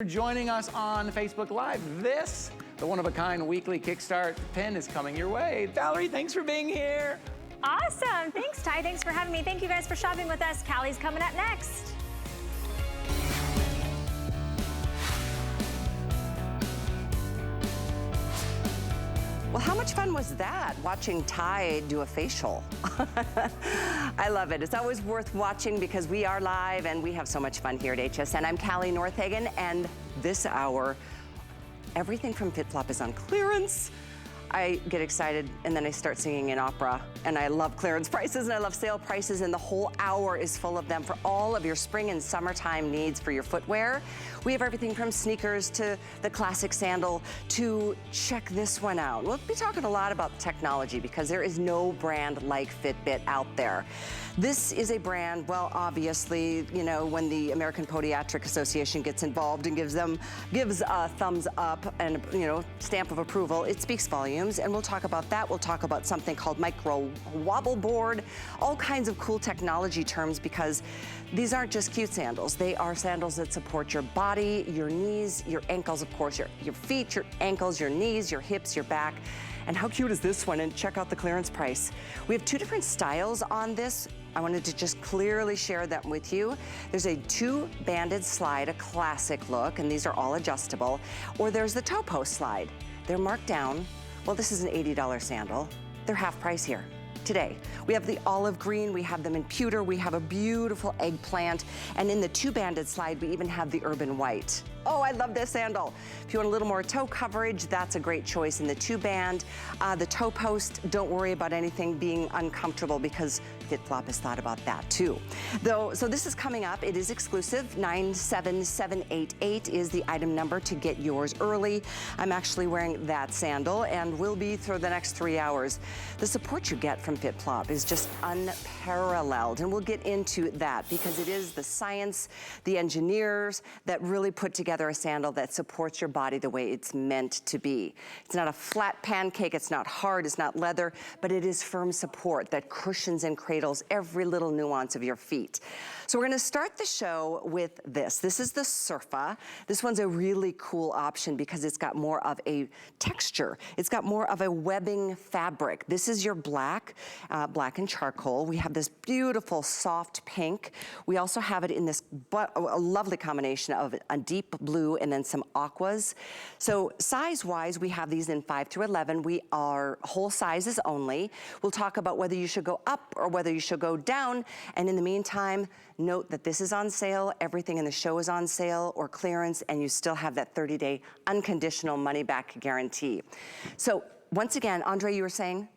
For joining us on Facebook Live. This, the one-of-a-kind weekly Kickstart pin is coming your way. Valerie, thanks for being here. Awesome. Thanks, Ty. Thanks for having me. Thank you guys for shopping with us. Callie's coming up next. Well, how much fun was that, watching Ty do a facial? I love it. It's always worth watching because we are live and we have so much fun here at HSN. I'm Callie Northagen, and this hour, everything from FitFlop is on clearance. I get excited and then I start singing in opera, and I love clearance prices and I love sale prices, and the whole hour is full of them for all of your spring and summertime needs for your footwear. We have everything from sneakers to the classic sandal to check this one out. We'll be talking a lot about technology because there is no brand like Fitbit out there. This is a brand, well, obviously, you know, when the American Podiatric Association gets involved and gives a thumbs up and, you know, stamp of approval, it speaks volumes, and we'll talk about that. We'll talk about something called micro wobble board, all kinds of cool technology terms, because these aren't just cute sandals. They are sandals that support your body, your knees, your ankles, of course, your feet, your ankles, your knees, your hips, your back. And how cute is this one? And check out the clearance price. We have two different styles on this. I wanted to just clearly share them with you. There's a two-banded slide, a classic look, and these are all adjustable. Or there's the toe post slide. They're marked down. Well, this is an $80 sandal. They're half price here today. We have the olive green, we have them in pewter, we have a beautiful eggplant, and in the two-banded slide, we even have the urban white. Oh, I love this sandal. If you want a little more toe coverage, that's a great choice in the two-band. The toe post, don't worry about anything being uncomfortable because FitFlop has thought about that too. So this is coming up. It is exclusive. 97788 is the item number to get yours early. I'm actually wearing that sandal and will be for the next 3 hours. The support you get from FitFlop is just unparalleled, and we'll get into that because it is the science, the engineers that really put together a sandal that supports your body the way it's meant to be. It's not a flat pancake, it's not hard, it's not leather, but it is firm support that cushions and cradles every little nuance of your feet. So we're gonna start the show with this. This is the Surfa. This one's a really cool option because it's got more of a texture. It's got more of a webbing fabric. This is your black, black and charcoal. We have this beautiful soft pink. We also have it in this a lovely combination of a deep blue and then some aquas. So size-wise, we have these in 5 through 11. We are whole sizes only. We'll talk about whether you should go up or whether you should go down. And in the meantime, note that this is on sale. Everything in the show is on sale or clearance, and you still have that 30-day unconditional money-back guarantee. So once again, Andre, you were saying?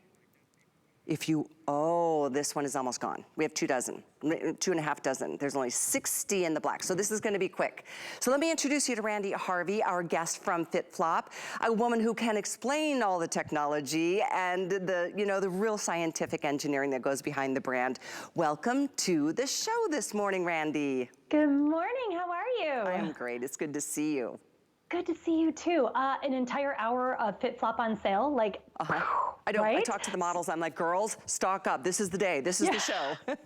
Oh, this one is almost gone. We have 2 dozen, 2.5 dozen. There's only 60 in the black, so this is gonna be quick. So let me introduce you to Randy Harvey, our guest from FitFlop, a woman who can explain all the technology and the real scientific engineering that goes behind the brand. Welcome to the show this morning, Randy. Good morning, how are you? I am great, it's good to see you. Good to see you too. An entire hour of FitFlop on sale, like, I talk to the models, I'm like, girls, stock up. This is the day, this is the show. Well,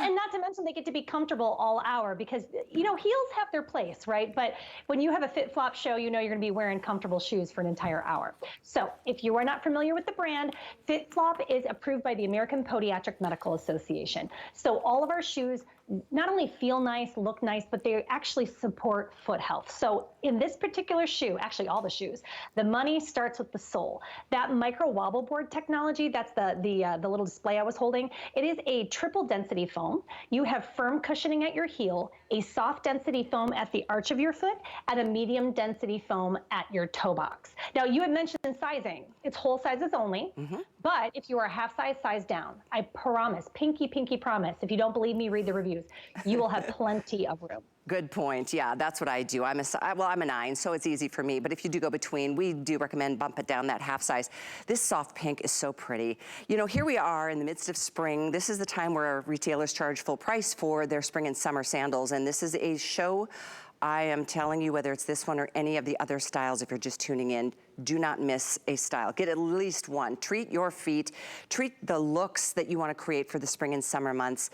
and not to mention they get to be comfortable all hour because, you know, heels have their place, right? But when you have a FitFlop show, you know you're gonna be wearing comfortable shoes for an entire hour. So if you are not familiar with the brand, FitFlop is approved by the American Podiatric Medical Association. So all of our shoes not only feel nice, look nice, but they actually support foot health. So in this particular shoe, actually all the shoes, the money starts with the sole. That micro wobble board technology, that's the little display I was holding. It is a triple density foam. You have firm cushioning at your heel, a soft density foam at the arch of your foot, and a medium density foam at your toe box. Now you had mentioned sizing. It's whole sizes only, but if you are a half size down, I promise, pinky promise, if you don't believe me, read the reviews. You will have plenty of room. Good point. Yeah, that's what I do. I'm a 9, so it's easy for me. But if you do go between, we do recommend bump it down that half size. This soft pink is so pretty. You know, here we are in the midst of spring. This is the time where retailers charge full price for their spring and summer sandals. And this is a show, I am telling you, whether it's this one or any of the other styles, if you're just tuning in, do not miss a style. Get at least one. Treat your feet, treat the looks that you want to create for the spring and summer months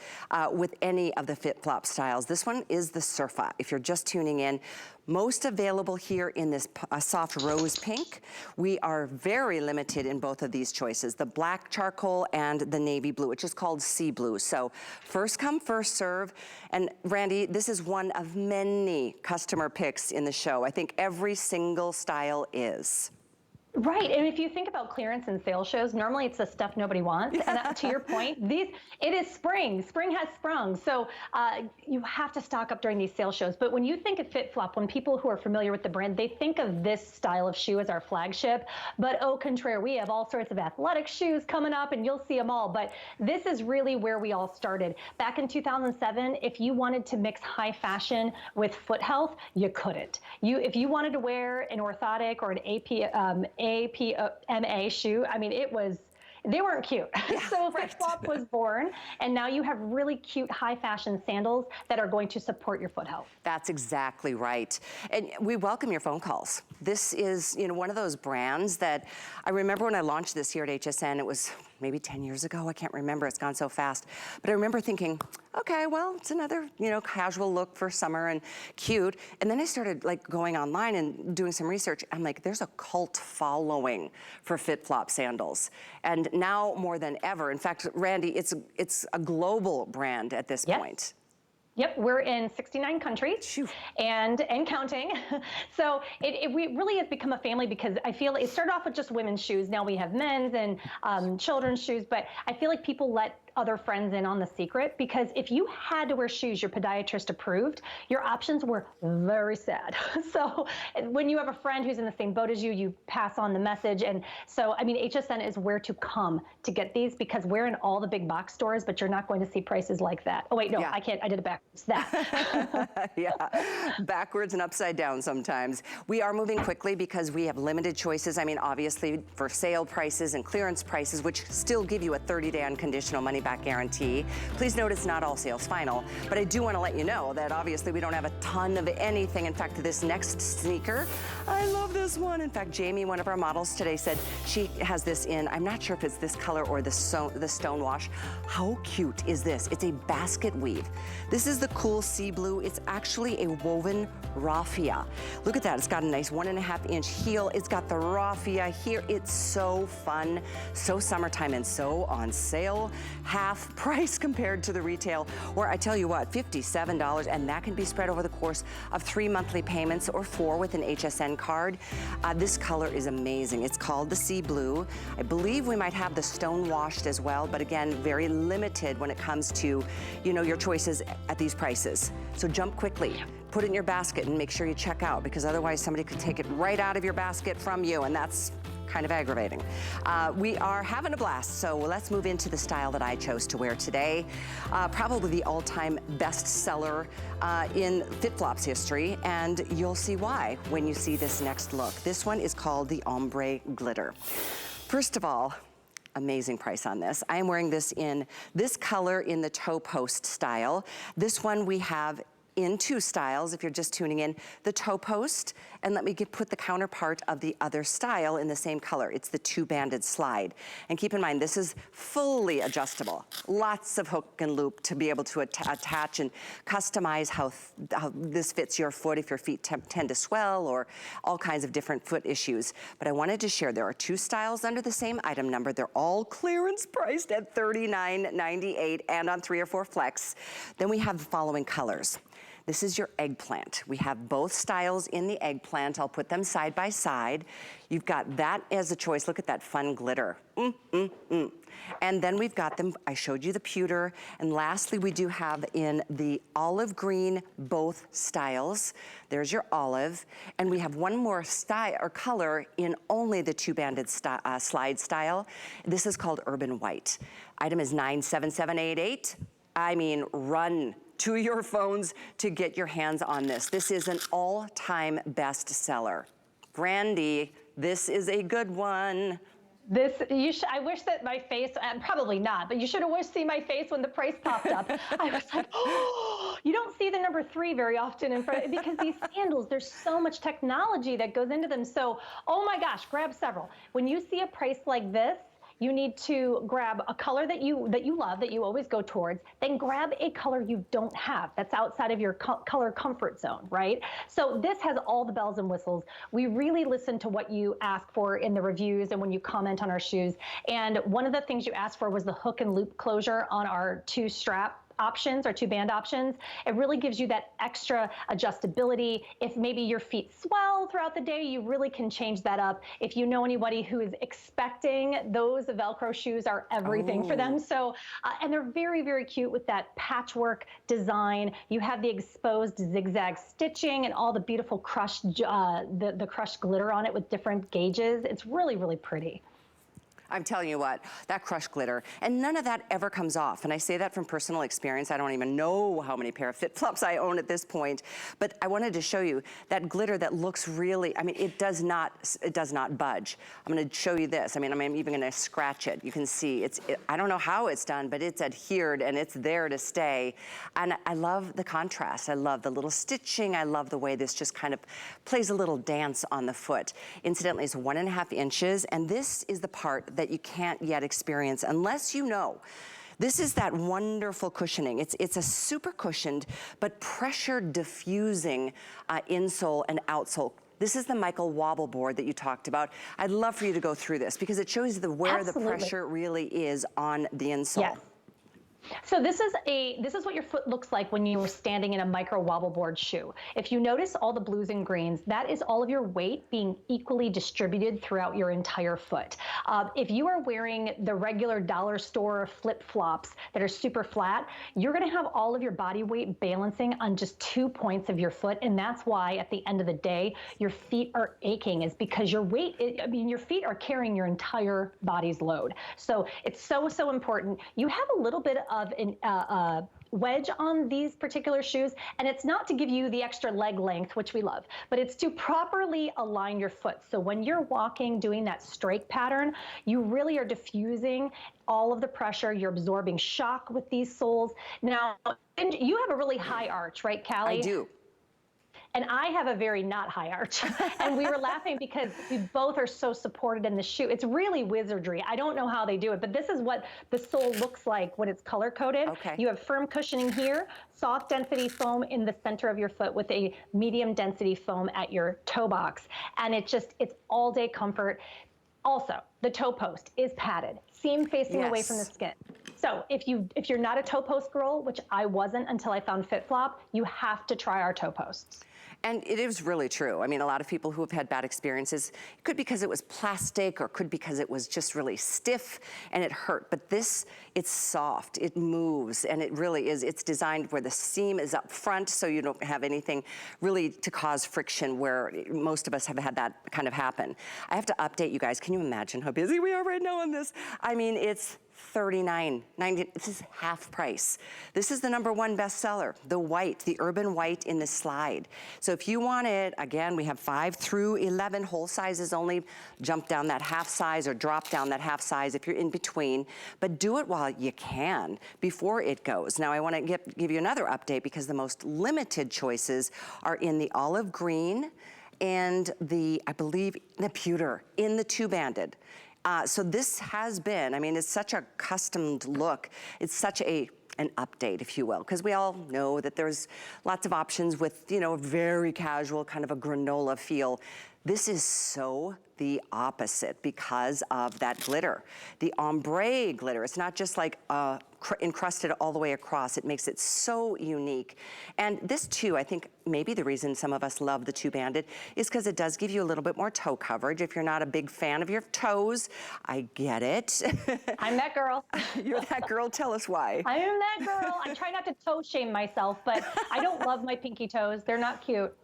with any of the FitFlop styles. This one is the Surfa. If you're just tuning in, most available here in this soft rose pink. We are very limited in both of these choices, the black charcoal and the navy blue, which is called sea blue. So first come, first serve. And Randy, this is one of many customer picks in the show. I think every single style is. Right, and if you think about clearance and sale shows, normally it's the stuff nobody wants. And to your point, it is spring. Spring has sprung, so you have to stock up during these sale shows. But when you think of FitFlop, when people who are familiar with the brand, they think of this style of shoe as our flagship. But au contraire, we have all sorts of athletic shoes coming up, and you'll see them all. But this is really where we all started. Back in 2007, if you wanted to mix high fashion with foot health, you couldn't. If you wanted to wear an orthotic or an APMA shoe, I mean, they weren't cute. Yeah, so FitFlop was born, and now you have really cute high fashion sandals that are going to support your foot health. That's exactly right. And we welcome your phone calls. This is, one of those brands that I remember when I launched this here at HSN, it was maybe 10 years ago. I can't remember, it's gone so fast. But I remember thinking, okay, well, it's another, casual look for summer and cute. And then I started going online and doing some research. I'm like, there's a cult following for FitFlop sandals. And now more than ever, in fact, Randy, it's a global brand at this point. Yep, we're in 69 countries and counting. So it really has become a family because I feel it started off with just women's shoes. Now we have men's and children's shoes, but I feel like people let other friends in on the secret, because if you had to wear shoes your podiatrist approved, your options were very sad. So when you have a friend who's in the same boat as you, you pass on the message. And so, I mean, HSN is where to come to get these, because we're in all the big box stores, but you're not going to see prices like that. Oh wait, no, I can't, I did it backwards. That. Yeah, backwards and upside down sometimes. We are moving quickly because we have limited choices. I mean, obviously for sale prices and clearance prices, which still give you a 30-day unconditional money back guarantee. Please note it's not all sales final, but I do want to let you know that obviously we don't have a ton of anything. In fact, this next sneaker, I love this one. In fact, Jamie, one of our models today, said she has this in, I'm not sure if it's this color or the stone wash. How cute is this? It's a basket weave. This is the cool sea blue. It's actually a woven raffia. Look at that. It's got a nice 1.5-inch heel. It's got the raffia here. It's so fun, so summertime, and so on sale. Half price compared to the retail, or I tell you what, $57, and that can be spread over the course of 3 monthly payments or 4 with an HSN card. This color is amazing. It's called the sea blue. I believe we might have the stone washed as well, but again, very limited when it comes to, your choices at these prices. So jump quickly. Put it in your basket and make sure you check out, because otherwise somebody could take it right out of your basket from you, and that's kind of aggravating. We are having a blast, so let's move into the style that I chose to wear today. Probably the all-time best seller in FitFlop's history, and you'll see why when you see this next look. This one is called the Ombre Glitter. First of all, amazing price on this. I am wearing this in this color in the toe post style. This one we have in 2 styles, if you're just tuning in, the toe post, and let me put the counterpart of the other style in the same color. It's the 2-banded slide. And keep in mind, this is fully adjustable. Lots of hook and loop to be able to attach and customize how this fits your foot if your feet tend to swell, or all kinds of different foot issues. But I wanted to share, there are 2 styles under the same item number. They're all clearance priced at $39.98 and on 3 or 4 flex. Then we have the following colors. This is your Eggplant. We have both styles in the Eggplant. I'll put them side by side. You've got that as a choice. Look at that fun glitter. And then we've got them, I showed you the pewter. And lastly, we do have in the olive green, both styles. There's your olive. And we have one more style or color in only the 2-banded slide style. This is called Urban White. Item is 97788. I mean, run to your phones to get your hands on this. This is an all-time best seller. Randy, this is a good one. I wish that my face, probably not, but you should have seen my face when the price popped up. I was like, oh, You don't see the number 3 very often in front because these sandals, there's so much technology that goes into them. So, oh my gosh, grab several. When you see a price like this, you need to grab a color that you love, that you always go towards, then grab a color you don't have that's outside of your color comfort zone, right? So this has all the bells and whistles. We really listen to what you ask for in the reviews and when you comment on our shoes. And one of the things you asked for was the hook and loop closure on our 2-strap options or 2-band options. It really gives you that extra adjustability. If maybe your feet swell throughout the day, you really can change that up. If you know anybody who is expecting, those Velcro shoes are everything for them. So, and they're very, very cute with that patchwork design. You have the exposed zigzag stitching and all the beautiful crushed, the crushed glitter on it with different gauges. It's really, really pretty. I'm telling you what, that crushed glitter, and none of that ever comes off. And I say that from personal experience. I don't even know how many pair of FitFlops I own at this point, but I wanted to show you that glitter that looks really, I mean, it does not budge. I'm gonna show you this. I mean, I'm even gonna scratch it. You can see, I don't know how it's done, but it's adhered and it's there to stay. And I love the contrast. I love the little stitching. I love the way this just kind of plays a little dance on the foot. Incidentally, it's 1.5 inches, and this is the part that you can't yet experience unless you know. This is that wonderful cushioning. It's a super cushioned but pressure diffusing insole and outsole. This is the Michael wobble board that you talked about. I'd love for you to go through this because it shows you where the pressure really is on the insole. Yes. So this is what your foot looks like when you were standing in a micro wobble board shoe. If you notice all the blues and greens, that is all of your weight being equally distributed throughout your entire foot. If you are wearing the regular dollar store flip-flops that are super flat, you're gonna have all of your body weight balancing on just 2 points of your foot. And that's why at the end of the day, your feet are aching, is because your weight, your feet are carrying your entire body's load. So it's so, so important. You have a little bit of an wedge on these particular shoes, and it's not to give you the extra leg length, which we love, but it's to properly align your foot. So when you're walking, doing that strike pattern, you really are diffusing all of the pressure. You're absorbing shock with these soles. Now, you have a really high arch, right, Callie? I do. And I have a very not high arch. And we were laughing because we both are so supported in the shoe. It's really wizardry. I don't know how they do it, but this is what the sole looks like when it's color coded. Okay. You have firm cushioning here, soft density foam in the center of your foot with a medium density foam at your toe box. And it's all day comfort. Also, the toe post is padded, seam facing away from the skin. So if you're not a toe post girl, which I wasn't until I found FitFlop, you have to try our toe posts. And it is really true. I mean, a lot of people who have had bad experiences, it could because it was plastic or could because it was just really stiff and it hurt. But this, it's soft, it moves, and it really is. It's designed where the seam is up front so you don't have anything really to cause friction, where most of us have had that kind of happen. I have to update you guys. Can you imagine how busy we are right now on this? I mean, it's $39.90. This is half price. This is the #1 bestseller, the white, the urban white in the slide. So if you want it, again, we have 5 through 11 whole sizes only. Jump down that half size or drop down that half size if you're in between, but do it while you can before it goes. Now I want to give you another update because the most limited choices are in the olive green and I believe, the pewter in the 2-banded. So this has been, I mean, it's such a customed look. It's such an update, if you will, because we all know that there's lots of options with, very casual, kind of a granola feel. This is so the opposite because of that glitter, the ombre glitter. It's not just like encrusted all the way across. It makes it so unique. And this too, I think maybe the reason some of us love the 2-banded is because it does give you a little bit more toe coverage. If you're not a big fan of your toes, I get it. I'm that girl. You're that girl, tell us why. I am that girl. I try not to toe shame myself, but I don't love my pinky toes. They're not cute.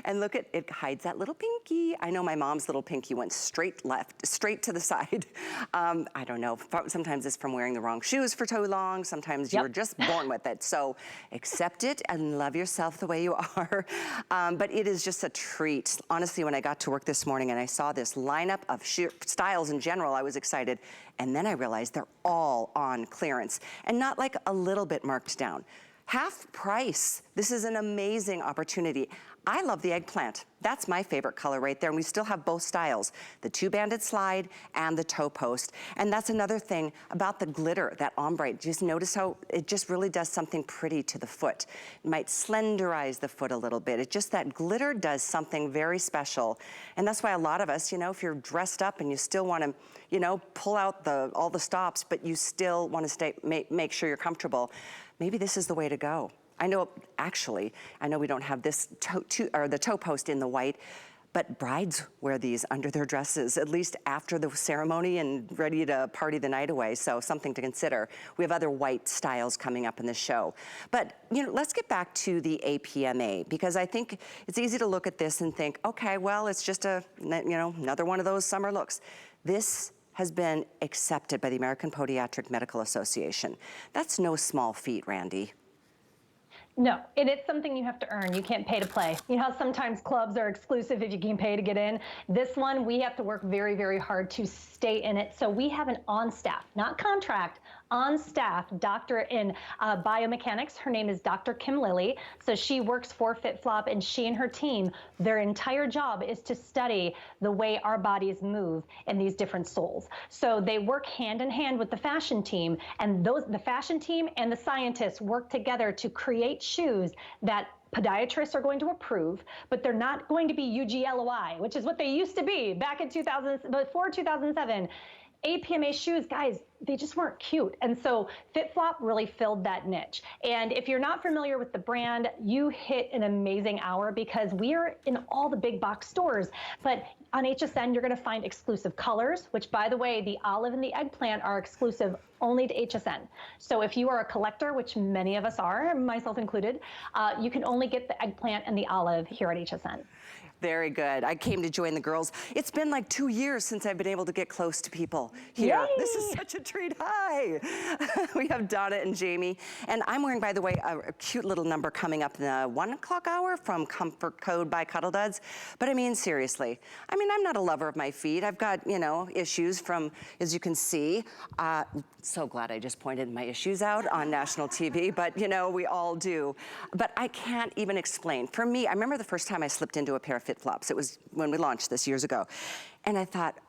And look at, it hides that little pinky. I know my mom's little pinky went straight to the side. I don't know, sometimes it's from wearing the wrong shoes for too long. Sometimes you're just born with it. So accept it and love yourself the way you are. But it is just a treat. Honestly, when I got to work this morning and I saw this lineup of styles in general, I was excited. And then I realized they're all on clearance and not like a little bit marked down. Half price. This is an amazing opportunity. I love the eggplant. That's my favorite color right there. And we still have both styles, the two-banded slide and the toe post. And that's another thing about the glitter, that ombre. Just notice how it just really does something pretty to the foot. It might slenderize the foot a little bit. It just, that glitter does something very special. And that's why a lot of us, you know, if you're dressed up and you still want to, you know, pull out all the stops, but you still want to make sure you're comfortable, maybe this is the way to go. I know, actually, I know we don't have this the toe post in the white, but brides wear these under their dresses, at least after the ceremony and ready to party the night away, so something to consider. We have other white styles coming up in the show. But, you know, let's get back to the APMA, because I think it's easy to look at this and think, okay, well, it's just another one of those summer looks. This has been accepted by the American Podiatric Medical Association. That's no small feat, Randy. No, and it's something you have to earn. You can't pay to play. You know how sometimes clubs are exclusive if you can pay to get in? This one, we have to work very, very hard to stay in it. So we have an on-staff, not contract, on-staff doctor in biomechanics. Her name is Dr. Kim Lilly. So she works for FitFlop, and she and her team, their entire job is to study the way our bodies move in these different soles. So they work hand in hand with the fashion team, and the fashion team and the scientists work together to create shoes that podiatrists are going to approve, but they're not going to be UGLOI, which is what they used to be back in before 2007. APMA shoes, guys, they just weren't cute. And so FitFlop really filled that niche. And if you're not familiar with the brand, you hit an amazing hour, because we are in all the big box stores. But on HSN, you're going to find exclusive colors, which, by the way, the olive and the eggplant are exclusive only to HSN. So if you are a collector, which many of us are, myself included, you can only get the eggplant and the olive here at HSN. Very good. I came to join the girls. It's been like 2 years since I've been able to get close to people here. Yay! This is such a treat. Hi. We have Donna and Jamie. And I'm wearing, by the way, a cute little number coming up in the 1 o'clock hour from Comfort Code by Cuddle Duds. But I mean, seriously, I mean, I'm not a lover of my feet. I've got, you know, issues from, as you can see, so glad I just pointed my issues out on national TV, but you know, we all do. But I can't even explain. For me, I remember the first time I slipped into a pair of FitFlops. It was when we launched this years ago. And I thought,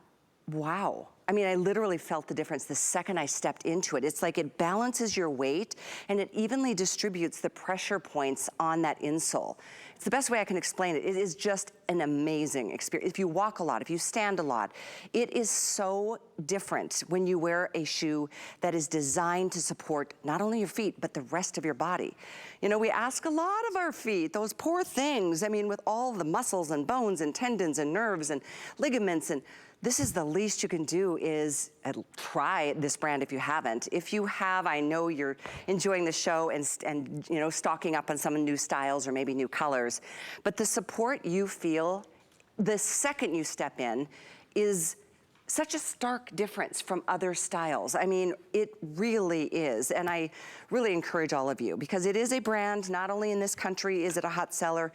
wow. I mean, I literally felt the difference the second I stepped into it. It's like it balances your weight and it evenly distributes the pressure points on that insole. It's the best way I can explain it. It is just an amazing experience. If you walk a lot, if you stand a lot, it is so different when you wear a shoe that is designed to support not only your feet, but the rest of your body. You know, we ask a lot of our feet, those poor things. I mean, with all the muscles and bones and tendons and nerves and ligaments, and this is the least you can do is try this brand if you haven't. If you have, I know you're enjoying the show and you know, stocking up on some new styles or maybe new colors. But the support you feel the second you step in is such a stark difference from other styles. I mean, it really is. And I really encourage all of you, because it is a brand, not only in this country is it a hot seller.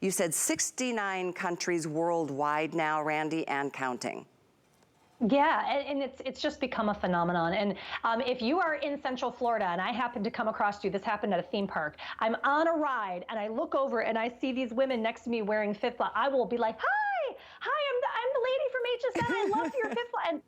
You said 69 countries worldwide now, Randy, and counting. Yeah, and it's just become a phenomenon. And if you are in Central Florida and I happen to come across you, this happened at a theme park, I'm on a ride and I look over and I see these women next to me wearing FitFlop, I will be like, hi, I'm the lady from HSN. I love your FitFlop. And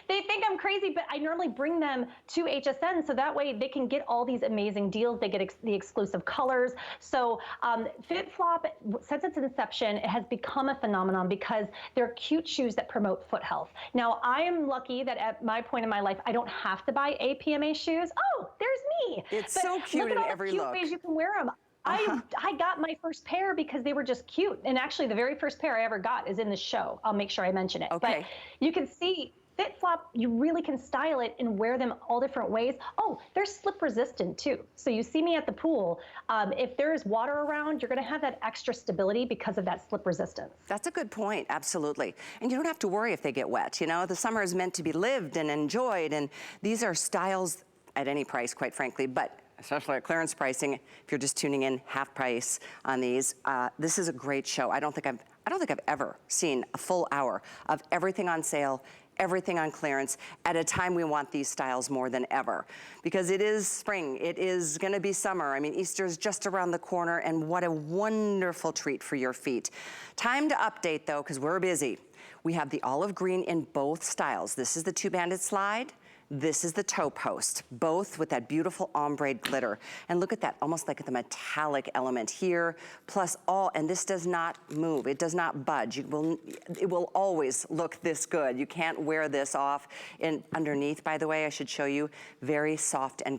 they think I'm crazy, but I normally bring them to HSN so that way they can get all these amazing deals. They get the exclusive colors. So FitFlop, since its inception, it has become a phenomenon because they're cute shoes that promote foot health. Now, I am lucky that at my point in my life, I don't have to buy APMA shoes. Oh, there's me. It's so cute in every look. Look at all the cute ways you can wear them. I got my first pair because they were just cute. And actually, the very first pair I ever got is in the show. I'll make sure I mention it. Okay. But you can see FitFlop, you really can style it and wear them all different ways. Oh, they're slip resistant too. So you see me at the pool, if there's water around, you're gonna have that extra stability because of that slip resistance. That's a good point, absolutely. And you don't have to worry if they get wet, you know? The summer is meant to be lived and enjoyed, and these are styles at any price, quite frankly, but especially at clearance pricing, if you're just tuning in, half price on these. This is a great show. I don't think I've ever seen a full hour of everything on sale, everything on clearance at a time we want these styles more than ever. Because it is spring, it is gonna be summer. I mean, Easter's just around the corner, and what a wonderful treat for your feet. Time to update though, because we're busy. We have the olive green in both styles. This is the two-banded slide. This is the toe post, both with that beautiful ombre glitter. And look at that, almost like the metallic element here, plus all, and this does not move, it does not budge. It will always look this good. You can't wear this off. And underneath, by the way, I should show you, very soft and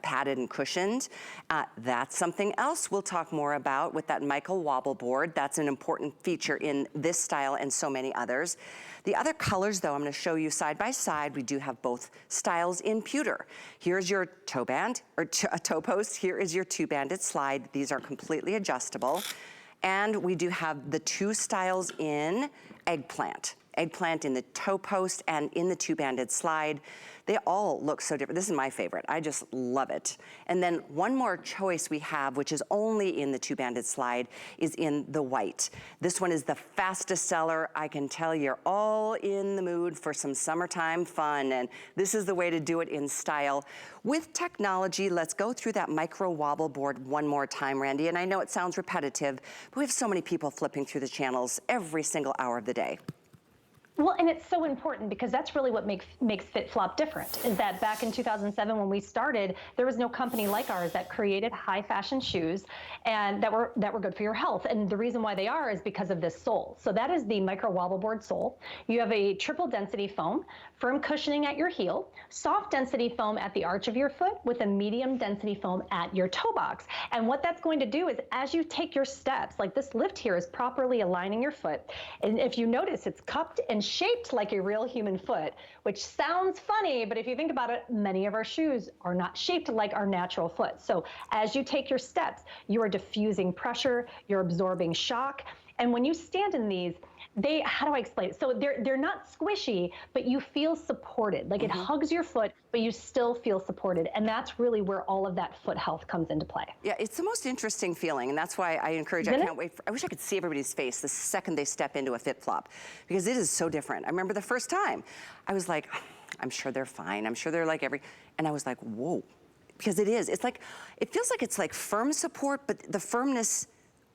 padded and cushioned. That's something else we'll talk more about with that Michael wobble board. That's an important feature in this style and so many others. The other colors, though, I'm gonna show you side by side. We do have both styles in pewter. Here's your toe band, or a toe post. Here is your two-banded slide. These are completely adjustable. And we do have the two styles in eggplant. Eggplant in the toe post and in the two-banded slide. They all look so different. This is my favorite. I just love it. And then one more choice we have, which is only in the two-banded slide, is in the white. This one is the fastest seller. I can tell you're all in the mood for some summertime fun, and this is the way to do it in style. With technology, let's go through that micro wobble board one more time, Randy. And I know it sounds repetitive, but we have so many people flipping through the channels every single hour of the day. Well, and it's so important because that's really what makes FitFlop different, is that back in 2007 when we started, there was no company like ours that created high fashion shoes and that were good for your health. And the reason why they are is because of this sole. So that is the micro wobble board sole. You have a triple density foam, firm cushioning at your heel, soft density foam at the arch of your foot with a medium density foam at your toe box. And what that's going to do is as you take your steps, like this lift here is properly aligning your foot. And if you notice, it's cupped and shaped like a real human foot, which sounds funny, but if you think about it, many of our shoes are not shaped like our natural foot. So as you take your steps, you are diffusing pressure, you're absorbing shock. And when you stand in these, how do I explain it? So they're not squishy, but you feel supported. Like it hugs your foot, but you still feel supported. And that's really where all of that foot health comes into play. Yeah, it's the most interesting feeling, and that's why I encourage, I can't wait, I wish I could see everybody's face the second they step into a FitFlop, because it is so different. I remember the first time, I was like, I'm sure they're fine. I'm sure they're like and I was like, whoa, because it is. It's like, it feels like it's like firm support, but the firmness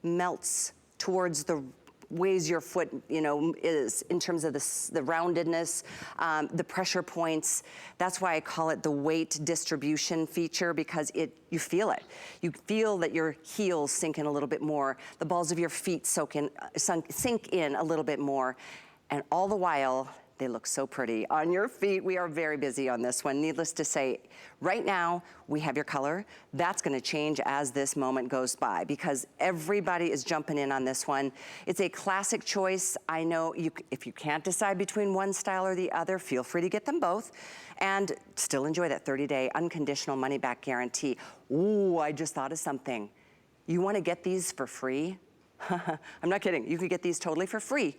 melts towards the ways your foot, you know, is in terms of the roundedness, the pressure points. That's why I call it the weight distribution feature, because you feel it. You feel that your heels sink in a little bit more, the balls of your feet sink in a little bit more, and all the while, they look so pretty on your feet. We are very busy on this one. Needless to say, right now, we have your color. That's gonna change as this moment goes by, because everybody is jumping in on this one. It's a classic choice. I know if you can't decide between one style or the other, feel free to get them both and still enjoy that 30-day unconditional money-back guarantee. Ooh, I just thought of something. You wanna get these for free? I'm not kidding. You could get these totally for free.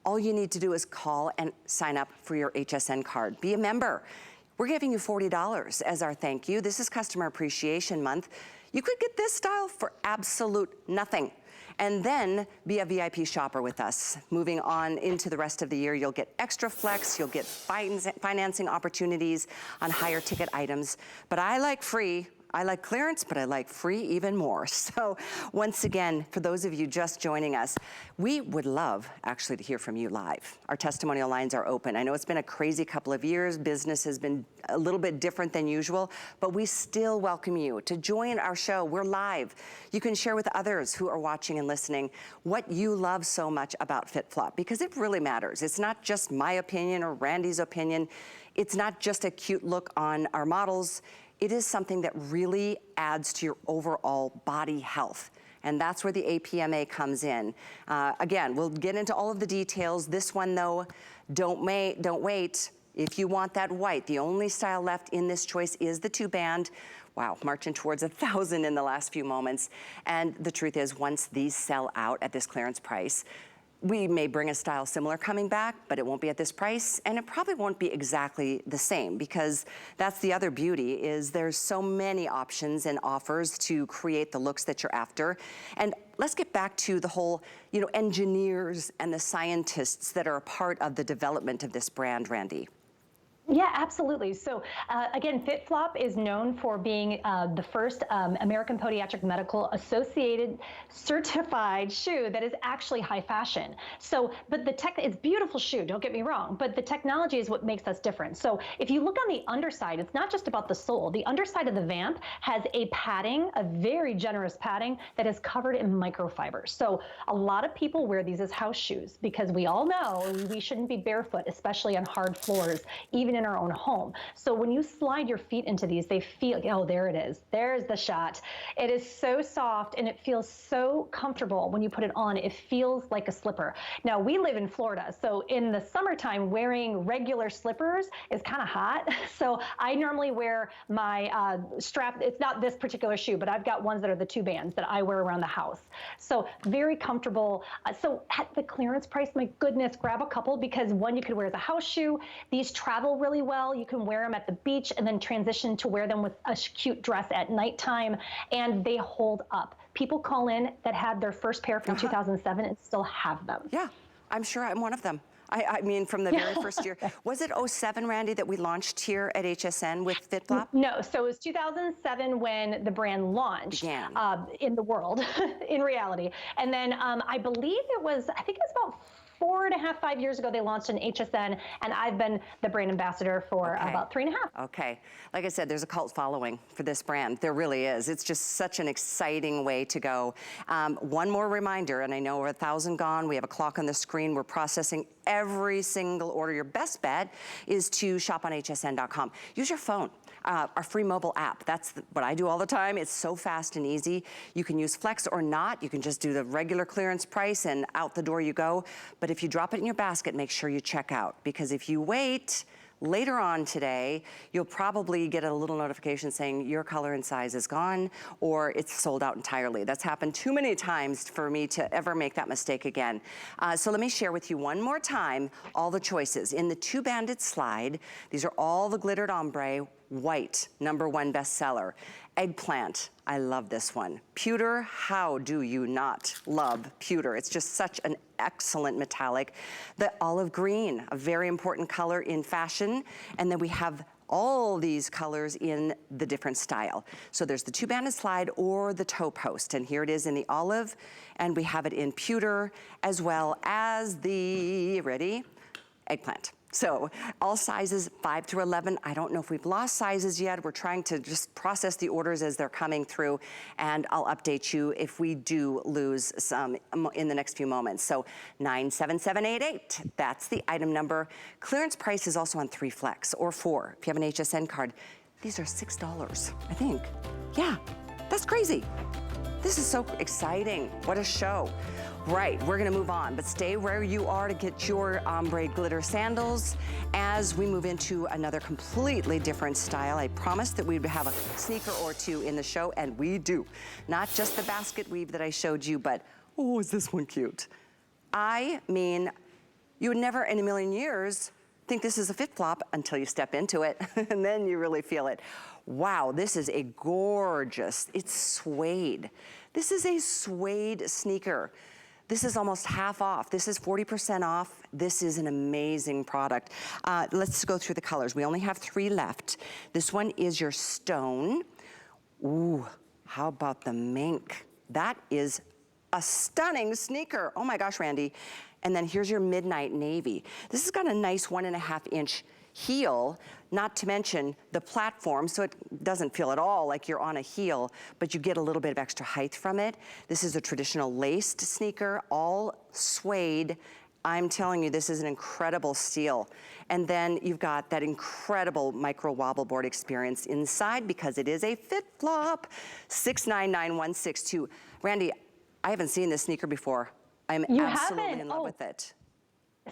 All you need to do is call and sign up for your HSN card. Be a member. We're giving you $40 as our thank you. This is Customer Appreciation Month. You could get this style for absolute nothing, and then be a VIP shopper with us. Moving on into the rest of the year, you'll get extra flex, you'll get financing opportunities on higher ticket items. But I like free. I like clearance, but I like free even more. So once again, for those of you just joining us, we would love actually to hear from you live. Our testimonial lines are open. I know it's been a crazy couple of years. Business has been a little bit different than usual, but we still welcome you to join our show. We're live. You can share with others who are watching and listening what you love so much about FitFlop, because it really matters. It's not just my opinion or Randy's opinion. It's not just a cute look on our models. It is something that really adds to your overall body health. And that's where the APMA comes in. Again, we'll get into all of the details. This one though, don't wait. If you want that white, the only style left in this choice is the 2-band. Wow, marching towards 1,000 in the last few moments. And the truth is, once these sell out at this clearance price, we may bring a style similar coming back, but it won't be at this price, and it probably won't be exactly the same, because that's the other beauty, is there's so many options and offers to create the looks that you're after. And let's get back to the whole, engineers and the scientists that are a part of the development of this brand, Randy. Yeah, absolutely. So again, FitFlop is known for being the first American Podiatric Medical Associated certified shoe that is actually high fashion. So, but it's a beautiful shoe, don't get me wrong, but the technology is what makes us different. So if you look on the underside, it's not just about the sole. The underside of the Vamp has a padding, a very generous padding that is covered in microfiber. So a lot of people wear these as house shoes because we all know we shouldn't be barefoot, especially on hard floors, even in our own home. So when you slide your feet into these, they feel, oh, there it is. There's the shot. It is so soft and it feels so comfortable when you put it on. It feels like a slipper. Now, we live in Florida, so in the summertime, wearing regular slippers is kind of hot. So I normally wear my strap. It's not this particular shoe, but I've got ones that are the 2-bands that I wear around the house. So very comfortable. So at the clearance price, my goodness, grab a couple, because one, you could wear as a house shoe. These travel really well. You can wear them at the beach and then transition to wear them with a cute dress at nighttime, and they hold up. People call in that had their first pair from 2007 and still have them. Yeah, I'm sure I'm one of them. I mean, from the very first year. Was it 07, Randy, that we launched here at HSN with FitFlop? No, so it was 2007 when the brand launched in the world, in reality. And then I believe I think it was about 4.5, 5 years ago, they launched an HSN, and I've been the brand ambassador for about 3.5. Okay. Like I said, there's a cult following for this brand. There really is. It's just such an exciting way to go. One more reminder, and I know we're 1,000 gone. We have a clock on the screen. We're processing every single order. Your best bet is to shop on hsn.com. Use your phone. Our free mobile app. That's what I do all the time. It's so fast and easy. You can use Flex or not. You can just do the regular clearance price and out the door you go. But if you drop it in your basket, make sure you check out, because if you wait later on today, you'll probably get a little notification saying your color and size is gone, or it's sold out entirely. That's happened too many times for me to ever make that mistake again. So let me share with you one more time all the choices. In the 2-banded slide, these are all the glittered ombre, white, #1 bestseller. Eggplant, I love this one. Pewter, how do you not love pewter? It's just such an excellent metallic. The olive green, a very important color in fashion. And then we have all these colors in the different style. So there's the 2-banded slide or the toe post. And here it is in the olive, and we have it in pewter, as well as the, ready? Eggplant. So all sizes 5 through 11. I don't know if we've lost sizes yet. We're trying to just process the orders as they're coming through, and I'll update you if we do lose some in the next few moments. So 97788, that's the item number. Clearance price is also on 3 Flex or 4 if you have an HSN card. These are $6, I think. Yeah, that's crazy. This is so exciting. What a show. Right, we're gonna move on, but stay where you are to get your ombre glitter sandals as we move into another completely different style. I promised that we'd have a sneaker or two in the show, and we do. Not just the basket weave that I showed you, but, oh, is this one cute? I mean, you would never in a million years think this is a FitFlop until you step into it, and then you really feel it. Wow, this is a gorgeous, it's suede. This is a suede sneaker. This is almost half off. This is 40% off. This is an amazing product. Let's go through the colors. We only have 3 left. This one is your stone. Ooh, how about the mink? That is a stunning sneaker. Oh my gosh, Randy. And then here's your midnight navy. This has got a nice 1.5-inch heel, not to mention the platform, so it doesn't feel at all like you're on a heel, but you get a little bit of extra height from it. This is a traditional laced sneaker, all suede. I'm telling you, this is an incredible steal. And then you've got that incredible micro wobble board experience inside, because it is a FitFlop. 699162. Randy, I haven't seen this sneaker before. I'm absolutely in love with it.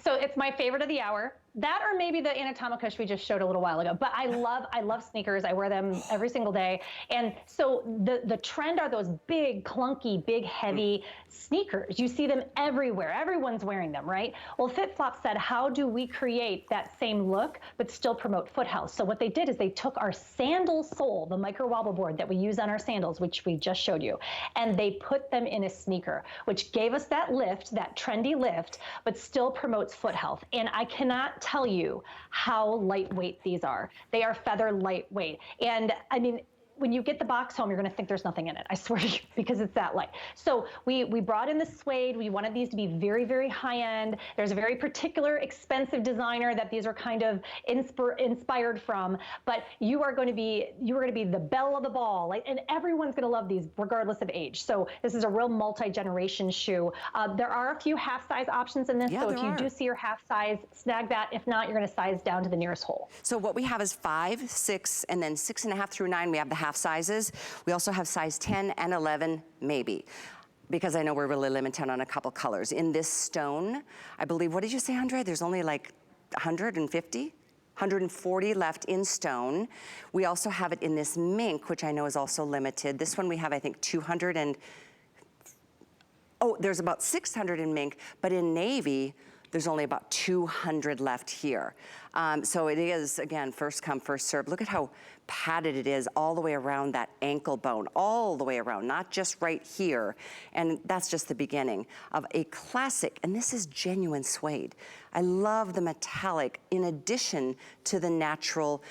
So it's my favorite of the hour. That or maybe the Anatomicush we just showed a little while ago. But I love sneakers. I wear them every single day. And so the trend are those big, clunky, big, heavy sneakers. You see them everywhere. Everyone's wearing them, right? Well, FitFlop said, how do we create that same look but still promote foot health? So what they did is they took our sandal sole, the micro wobble board that we use on our sandals, which we just showed you, and they put them in a sneaker, which gave us that lift, that trendy lift, but still promotes foot health. And I cannot tell you how lightweight these are. They are feather lightweight. And I mean, when you get the box home, you're going to think there's nothing in it. I swear to you, because it's that light. So we brought in the suede. We wanted these to be very, very high end. There's a very particular expensive designer that these are kind of inspired from. But you are going to be the belle of the ball, like, and everyone's going to love these regardless of age. So this is a real multi-generation shoe. There are a few half size options in this. So if you do see your half size, snag that. If not, you're going to size down to the nearest hole. So what we have is 5, 6, and then 6.5 through 9. We have the half sizes. We also have size 10 and 11, maybe, because I know we're really limited on a couple colors. In this stone, I believe, what did you say, Andre? There's only like 150? 140 left in stone. We also have it in this mink, which I know is also limited. This one we have, I think, 200 and, oh, there's about 600 in mink, but in navy, there's only about 200 left here. So it is, again, first come, first serve. Look at how padded it is all the way around that ankle bone, all the way around, not just right here. And that's just the beginning of a classic, and this is genuine suede. I love the metallic in addition to the natural,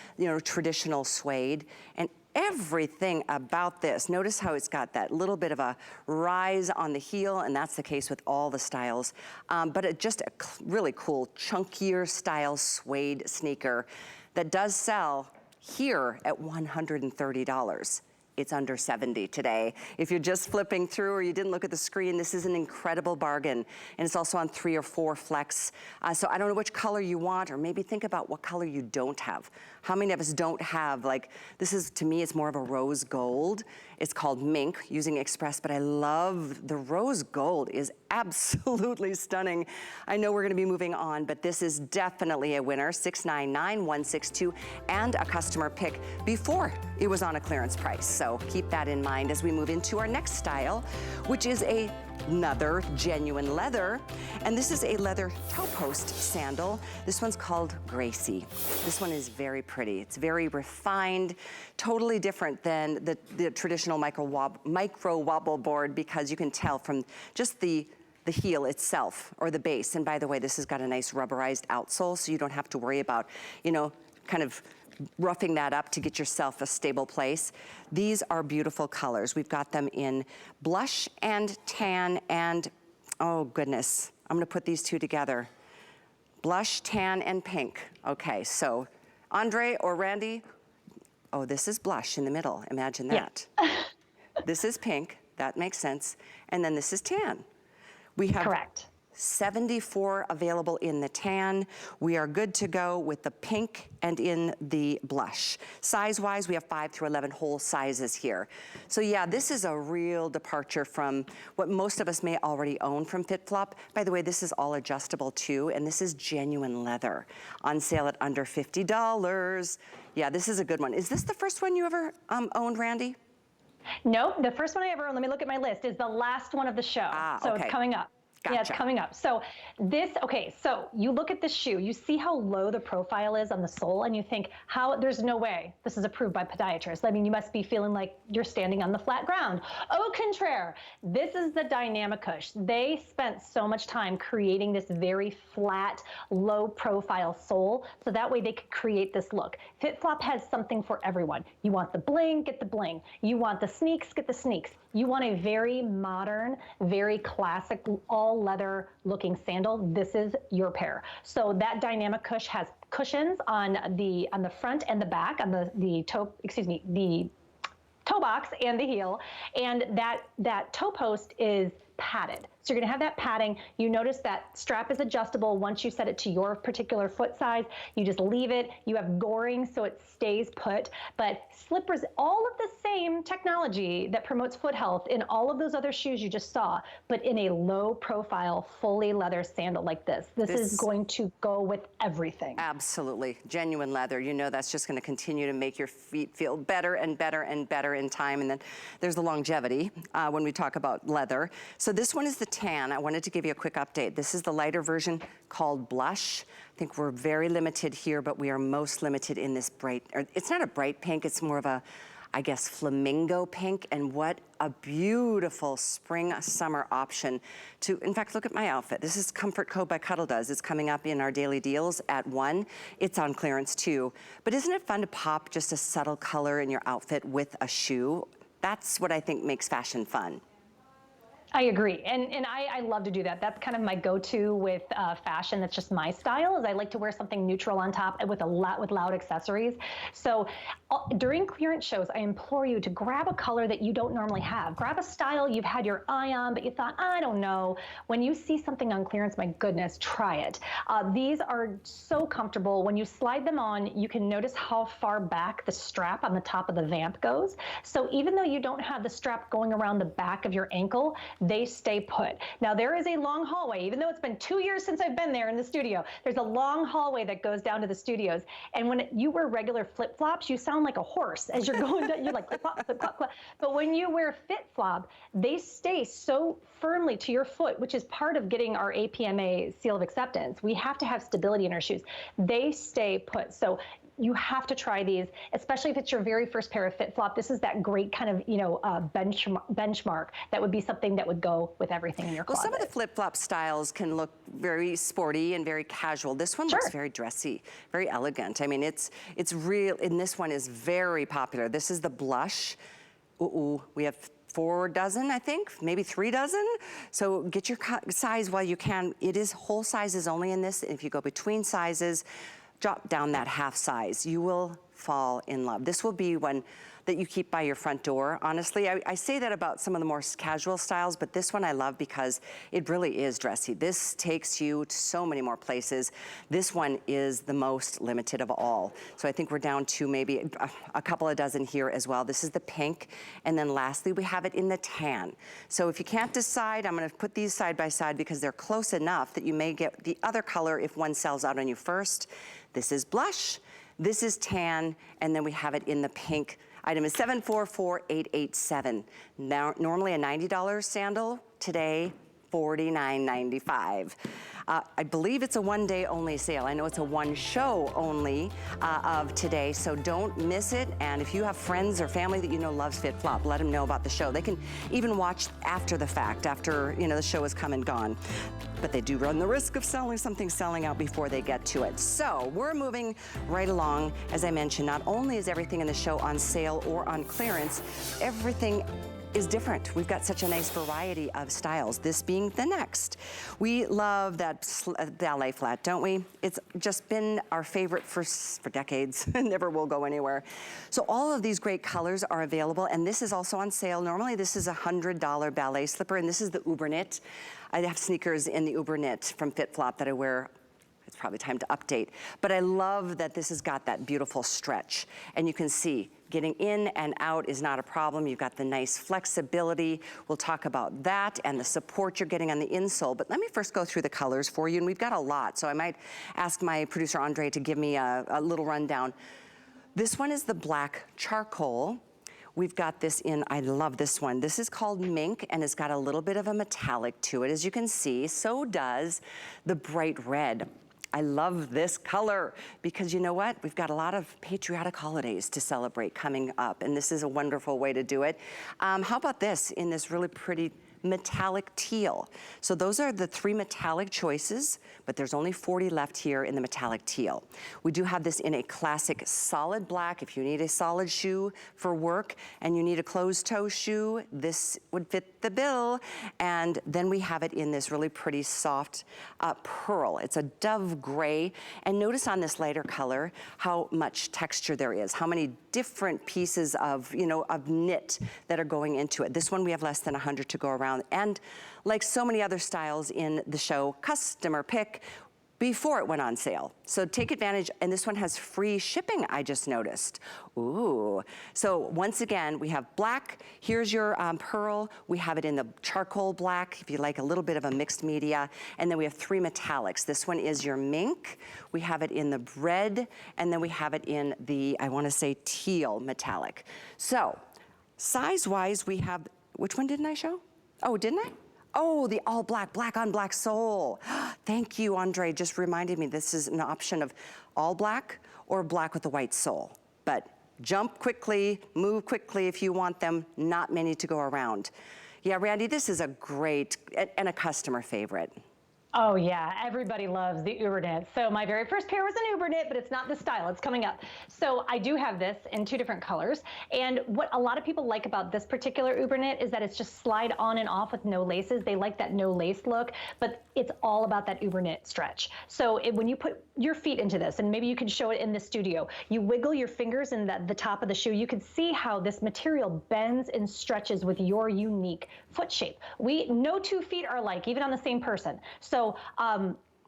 traditional suede. And everything about this, notice how it's got that little bit of a rise on the heel, and that's the case with all the styles. But just a really cool, chunkier style suede sneaker that does sell here at $130. It's under $70 today. If you're just flipping through or you didn't look at the screen, this is an incredible bargain. And it's also on 3 or 4 flex. So I don't know which color you want, or maybe think about what color you don't have. How many of us don't have, like, this is, to me, it's more of a rose gold. It's called Mink, using Express, but I love the rose gold is absolutely stunning. I know we're gonna be moving on, but this is definitely a winner, $699,162, and a customer pick before it was on a clearance price. So keep that in mind as we move into our next style, which is another genuine leather. And this is a leather toe post sandal. This one's called Gracie. This one is very pretty. It's very refined, totally different than the traditional micro wobble board, because you can tell from just the heel itself, or the base. And by the way, this has got a nice rubberized outsole, so you don't have to worry about, kind of roughing that up to get yourself a stable place. These are beautiful colors. We've got them in blush and tan and, oh goodness, I'm gonna put these two together. Blush, tan, and pink. Okay, so Andre or Randy, oh, this is blush in the middle, imagine that. Yeah. This is pink, that makes sense. And then this is tan. We have correct. 74 available in the tan. We are good to go with the pink and in the blush. Size-wise, we have 5 through 11 whole sizes here. So yeah, this is a real departure from what most of us may already own from FitFlop. By the way, this is all adjustable too, and this is genuine leather. On sale at under $50. Yeah, this is a good one. Is this the first one you ever owned, Randy? No, the first one I ever owned, let me look at my list, is the last one of the show. So okay. It's coming up. Gotcha. Yeah, it's coming up. So so you look at this shoe, you see how low the profile is on the sole, and you think, there's no way this is approved by podiatrists. I mean, you must be feeling like you're standing on the flat ground. Au contraire, this is the Dynamicush. They spent so much time creating this very flat, low profile sole, so that way they could create this look. FitFlop has something for everyone. You want the bling, get the bling. You want the sneaks, get the sneaks. You want a very modern, very classic, all leather looking sandal. This is your pair. So that Dynamicush has cushions on the front and the back, on the toe box and the heel, and that toe post is padded. So you're gonna have that padding. You notice that strap is adjustable once you set it to your particular foot size. You just leave it. You have goring so it stays put. But slippers, all of the same technology that promotes foot health in all of those other shoes you just saw, but in a low profile, fully leather sandal like this. This is going to go with everything. Absolutely. Genuine leather. You know that's just going to continue to make your feet feel better and better and better in time. And then there's the longevity when we talk about leather. So this one is the tan. I wanted to give you a quick update. This is the lighter version called Blush. I think we're very limited here, but we are most limited in this bright, or it's not a bright pink, it's more of a, I guess, flamingo pink. And what a beautiful spring summer option to, in fact, look at my outfit. This is Comfort Code by Cuddle Does. It's coming up in our daily deals at 1. It's on clearance too. But isn't it fun to pop just a subtle color in your outfit with a shoe? That's what I think makes fashion fun. I agree, and I love to do that. That's kind of my go-to with fashion. That's just my style. Is I like to wear something neutral on top with loud accessories. So during clearance shows, I implore you to grab a color that you don't normally have. Grab a style you've had your eye on, but you thought, I don't know. When you see something on clearance, my goodness, try it. These are so comfortable. When you slide them on, you can notice how far back the strap on the top of the vamp goes. So even though you don't have the strap going around the back of your ankle, they stay put. Now there is a long hallway, even though it's been 2 years since I've been there in the studio, there's a long hallway that goes down to the studios. And when you wear regular flip-flops, you sound like a horse as you're going down, you're like flip-flop, flip-flop, flip. But when you wear FitFlop, they stay so firmly to your foot, which is part of getting our APMA seal of acceptance. We have to have stability in our shoes. They stay put. So you have to try these, especially if it's your very first pair of FitFlop. This is that great kind of, benchmark that would be something that would go with everything in your closet. Well, some of the flip-flop styles can look very sporty and very casual. This one looks very dressy, very elegant. I mean, it's real, and this one is very popular. This is the Blush. We have 4 dozen, I think, maybe 3 dozen. So get your size while you can. It is whole sizes only in this. If you go between sizes, drop down that half size. You will fall in love. This will be one that you keep by your front door. Honestly, I say that about some of the more casual styles, but this one I love because it really is dressy. This takes you to so many more places. This one is the most limited of all. So I think we're down to maybe a couple of dozen here as well. This is the pink. And then lastly, we have it in the tan. So if you can't decide, I'm gonna put these side by side because they're close enough that you may get the other color if one sells out on you first. This is Blush, this is tan, and then we have it in the pink. Item is 744887. Now, normally a $90 sandal, today $49.95. I believe it's a one-day only sale. I know it's a one show only of today, so don't miss it. And if you have friends or family that you know loves FitFlop, let them know about the show. They can even watch after the fact, after the show has come and gone. But they do run the risk of selling out before they get to it. So we're moving right along. As I mentioned, not only is everything in the show on sale or on clearance, everything is different. We've got such a nice variety of styles, this being the next. We love that ballet flat, don't we? It's just been our favorite for decades, never will go anywhere. So all of these great colors are available, and this is also on sale. Normally this is a $100 ballet slipper, and this is the Uber Knit. I have sneakers in the Uber Knit from FitFlop that I wear. It's probably time to update. But I love that this has got that beautiful stretch. And you can see, getting in and out is not a problem. You've got the nice flexibility. We'll talk about that and the support you're getting on the insole. But let me first go through the colors for you. And we've got a lot, so I might ask my producer, Andre, to give me a little rundown. This one is the black charcoal. We've got this in, I love this one. This is called Mink, and it's got a little bit of a metallic to it, as you can see. So does the bright red. I love this color because you know what? We've got a lot of patriotic holidays to celebrate coming up, and this is a wonderful way to do it. How about this in this really pretty metallic teal? So those are the 3 metallic choices, but there's only 40 left here in the metallic teal. We do have this in a classic solid black. If you need a solid shoe for work and you need a closed toe shoe, this would fit the bill. And then we have it in this really pretty soft pearl. It's a dove gray. And notice on this lighter color how much texture there is, how many different pieces of, of knit that are going into it. This one we have less than 100 to go around. And like so many other styles in the show, customer pick before it went on sale. So take advantage, and this one has free shipping, I just noticed. Ooh. So once again, we have black. Here's your pearl. We have it in the charcoal black, if you like a little bit of a mixed media. And then we have 3 metallics. This one is your mink. We have it in the red, and then we have it in the, I wanna say, teal metallic. So size-wise, we have, which one didn't I show? Oh, didn't I? Oh, the all black, black on black sole. Thank you, Andre, just reminded me this is an option of all black or black with a white sole. But jump quickly, move quickly if you want them, not many to go around. Yeah, Randy, this is a great and a customer favorite. Oh yeah, everybody loves the Uber knit. So my very first pair was an Uber knit, but it's not the style, it's coming up. So I do have this in 2 different colors. And what a lot of people like about this particular Uber knit is that it's just slide on and off with no laces. They like that no lace look, but it's all about that Uber knit stretch. So when you put your feet into this, and maybe you can show it in the studio, you wiggle your fingers in the top of the shoe, you can see how this material bends and stretches with your unique foot shape. No 2 feet are alike, even on the same person. So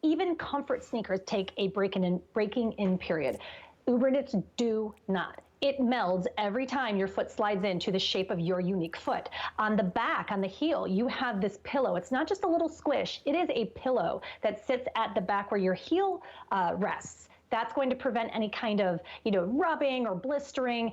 even comfort sneakers take a breaking in period. Uber knits do not. It melds every time your foot slides into the shape of your unique foot. On the back, on the heel, you have this pillow. It's not just a little squish. It is a pillow that sits at the back where your heel rests. That's going to prevent any kind of, rubbing or blistering.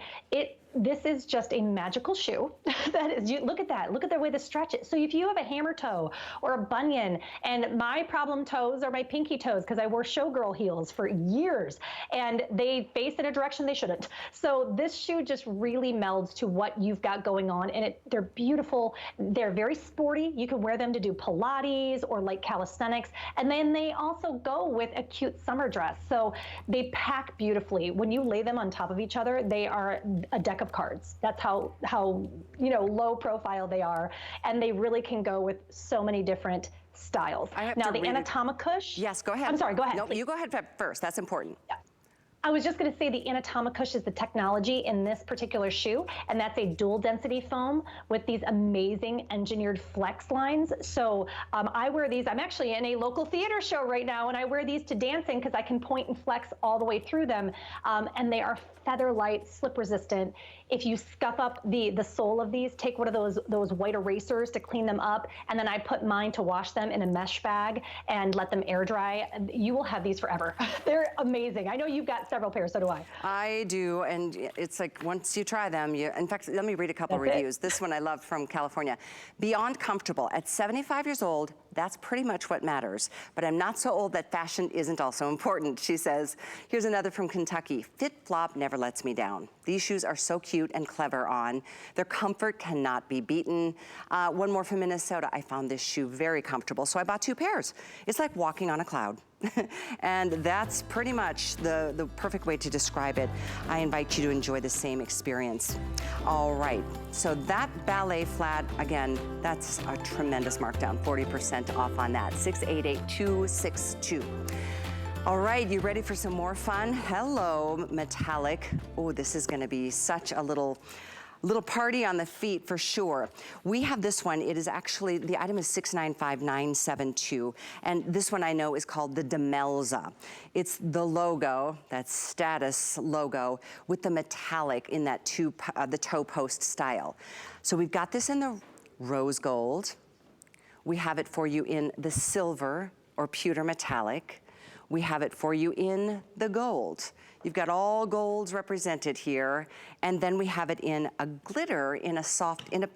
This is just a magical shoe. Look at that. Look at the way the stretch is. So if you have a hammer toe or a bunion, and my problem toes are my pinky toes because I wore showgirl heels for years and they face in a direction they shouldn't. So this shoe just really melds to what you've got going on, and they're beautiful. They're very sporty. You can wear them to do Pilates or light calisthenics, and then they also go with a cute summer dress. So they pack beautifully. When you lay them on top of each other, they are a deck of cards. That's how low profile they are, and they really can go with so many different styles. Now the Anatomicush. Yes, go ahead. I'm sorry, go ahead. No, please. you go ahead first. That's important. Yeah. I was just going to say the Anatomicush is the technology in this particular shoe, and that's a dual density foam with these amazing engineered flex lines. So I wear these. I'm actually in a local theater show right now, and I wear these to dancing because I can point and flex all the way through them, and they are feather light, slip resistant. If you scuff up the sole of these, take one of those white erasers to clean them up, and then I put mine to wash them in a mesh bag and let them air dry. You will have these forever. They're amazing. I know you've got several pairs, so do I. I do, and it's like once you try them, in fact, let me read a couple reviews. This one I love from California. Beyond comfortable. At 75 years old, that's pretty much what matters. But I'm not so old that fashion isn't also important, she says. Here's another from Kentucky. FitFlop never lets me down. These shoes are so cute and clever on. Their comfort cannot be beaten. One more from Minnesota. I found this shoe very comfortable, so I bought 2 pairs. It's like walking on a cloud. And that's pretty much the perfect way to describe it. I invite you to enjoy the same experience. All right, so that ballet flat, again, that's a tremendous markdown, 40% off on that, 688-262. All right, you ready for some more fun? Hello, metallic. Oh, this is gonna be such a little party on the feet for sure. We have this one. It is actually, the item is 695972. And this one I know is called the Demelza. It's the logo, that status logo, with the metallic in that the toe post style. So we've got this in the rose gold. We have it for you in the silver or pewter metallic. We have it for you in the gold. You've got all golds represented here. And then we have it in a glitter, in a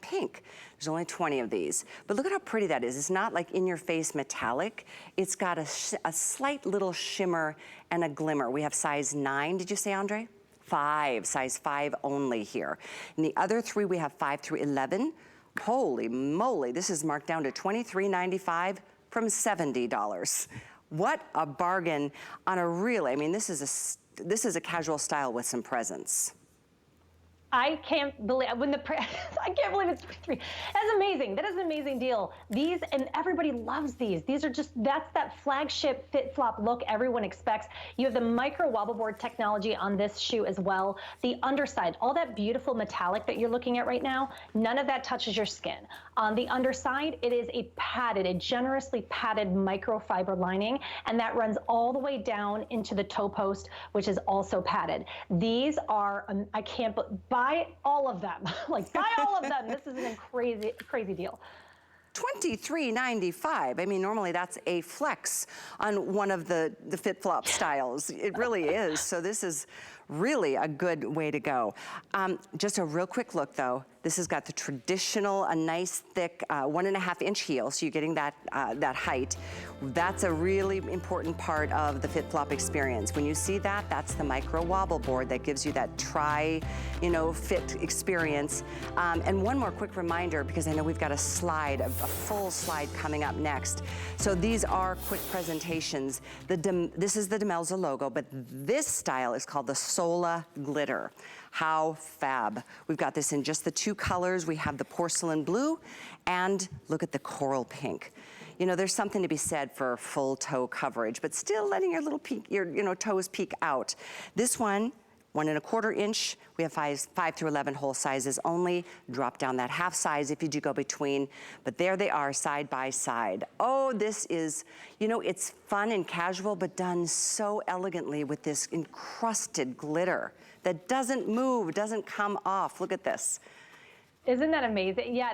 pink. There's only 20 of these. But look at how pretty that is. It's not like in your face metallic. It's got a slight little shimmer and a glimmer. We have size 9, did you say, Andre? 5, size 5 only here. And the other 3, we have 5 through 11. Holy moly, this is marked down to $23.95 from $70. What a bargain on a really, I mean, this is a casual style with some presence. I can't believe I can't believe it's 23. That's amazing. That is an amazing deal. These, and everybody loves these. These are just, that's that flagship FitFlop look everyone expects. You have the micro wobble board technology on this shoe as well. The underside, all that beautiful metallic that you're looking at right now, none of that touches your skin. On the underside, it is a generously padded microfiber lining, and that runs all the way down into the toe post, which is also padded. These are, I can't, buy all of them. Like, buy all of them. This is a crazy deal. $23.95. I mean, normally that's a flex on one of the FitFlop styles. It really is. So this is really a good way to go. Just a real quick look though. This has got the traditional, a nice thick 1.5 inch heel, so you're getting that, that height. That's a really important part of the FitFlop experience. When you see that, that's the micro wobble board that gives you that fit experience. And one more quick reminder, because I know we've got a slide, a full slide coming up next. So these are quick presentations. This is the Demelza logo, but this style is called the Sola Glitter. How fab. We've got this in just the 2 colors. We have the porcelain blue, and look at the coral pink. You know, there's something to be said for full toe coverage, but still letting your little toes peek out. This one, 1.25 inch. We have 5 through 11 whole sizes only. Drop down that half size if you do go between, but there they are side by side. Oh, this is, it's fun and casual, but done so elegantly with this encrusted glitter that doesn't move, doesn't come off. Look at this. Isn't that amazing? Yeah,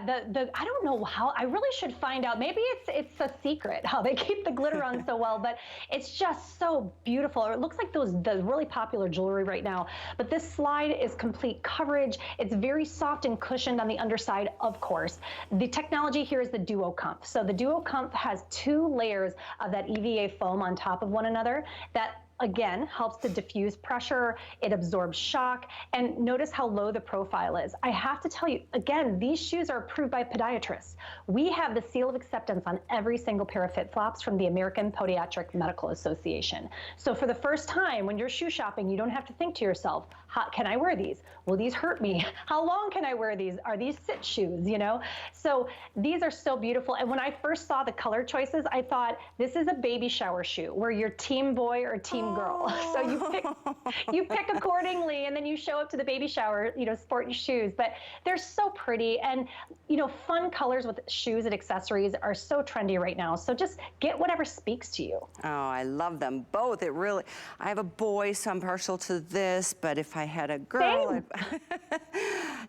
I don't know how, I really should find out. Maybe it's a secret how they keep the glitter on so well, but it's just so beautiful. It looks like the really popular jewelry right now. But this slide is complete coverage. It's very soft and cushioned on the underside, of course. The technology here is the Duo Comf. So the Duo Comf has 2 layers of that EVA foam on top of one another that again, helps to diffuse pressure, it absorbs shock, and notice how low the profile is. I have to tell you, again, these shoes are approved by podiatrists. We have the seal of acceptance on every single pair of FitFlops from the American Podiatric Medical Association. So for the first time, when you're shoe shopping, you don't have to think to yourself, can I wear these? Will these hurt me? How long can I wear these? Are these sit shoes, So these are so beautiful. And when I first saw the color choices, I thought, this is a baby shower shoe where you're team boy or team girl. So you pick accordingly, and then you show up to the baby shower, sporting shoes. But they're so pretty, and fun colors with shoes and accessories are so trendy right now. So just get whatever speaks to you. Oh, I love them both. I have a boy, so I'm partial to this, but if I had a girl,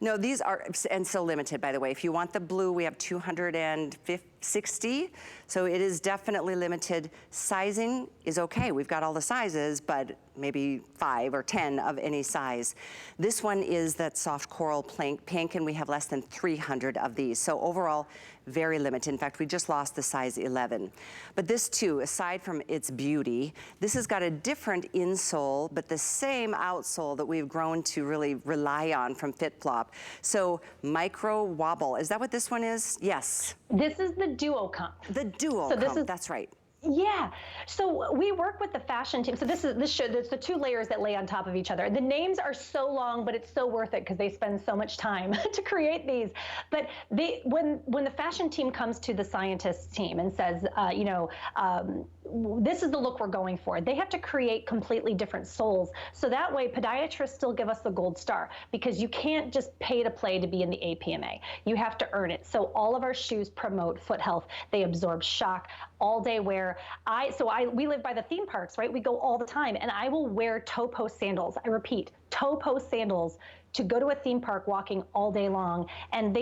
no, these are, and so limited, by the way. If you want the blue, we have 260. So it is definitely limited. Sizing is okay. We've got all the sizes, but maybe 5 or 10 of any size. This one is that soft coral pink, and we have less than 300 of these. So overall, very limited. In fact, we just lost the size 11. But this too, aside from its beauty, this has got a different insole, but the same outsole that we've grown to really rely on from FitFlop. So micro wobble, is that what this one is? Yes. This is the Duo Comf. The Duo Comf, that's right. Yeah, so we work with the fashion team. So there's the 2 layers that lay on top of each other. The names are so long, but it's so worth it because they spend so much time to create these. But when the fashion team comes to the scientists team and says, this is the look we're going for, they have to create completely different soles. So that way, podiatrists still give us the gold star, because you can't just pay to play to be in the APMA. You have to earn it. So all of our shoes promote foot health. They absorb shock, all day wear. We live by the theme parks, right? We go all the time, and I will wear toe post sandals. I repeat, toe post sandals to go to a theme park walking all day long, and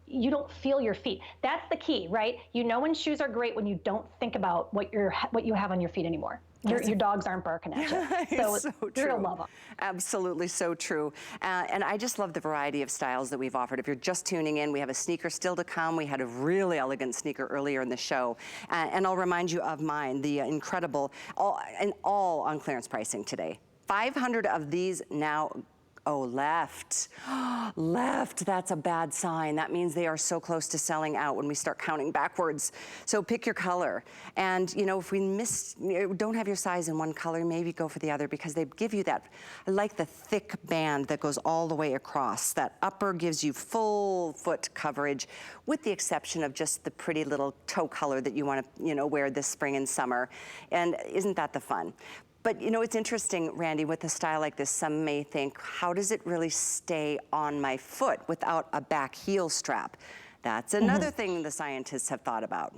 you don't feel your feet. That's the key, right? When shoes are great when you don't think about what you have on your feet anymore. Your dogs aren't barking at you. So you're gonna love them. Absolutely so true. And I just love the variety of styles that we've offered. If you're just tuning in, we have a sneaker still to come. We had a really elegant sneaker earlier in the show. And I'll remind you of mine, the incredible, all on clearance pricing today. 500 of these now Oh, left. Left, that's a bad sign. That means they are so close to selling out when we start counting backwards. So pick your color. And you know, if we don't have your size in one color, maybe go for the other, because they give you that, I like the thick band that goes all the way across. That upper gives you full foot coverage, with the exception of just the pretty little toe color that you want to, you know, wear this spring and summer. And isn't that the fun? But you know, it's interesting, Randy, with a style like this, some may think, how does it really stay on my foot without a back heel strap? That's another thing the scientists have thought about.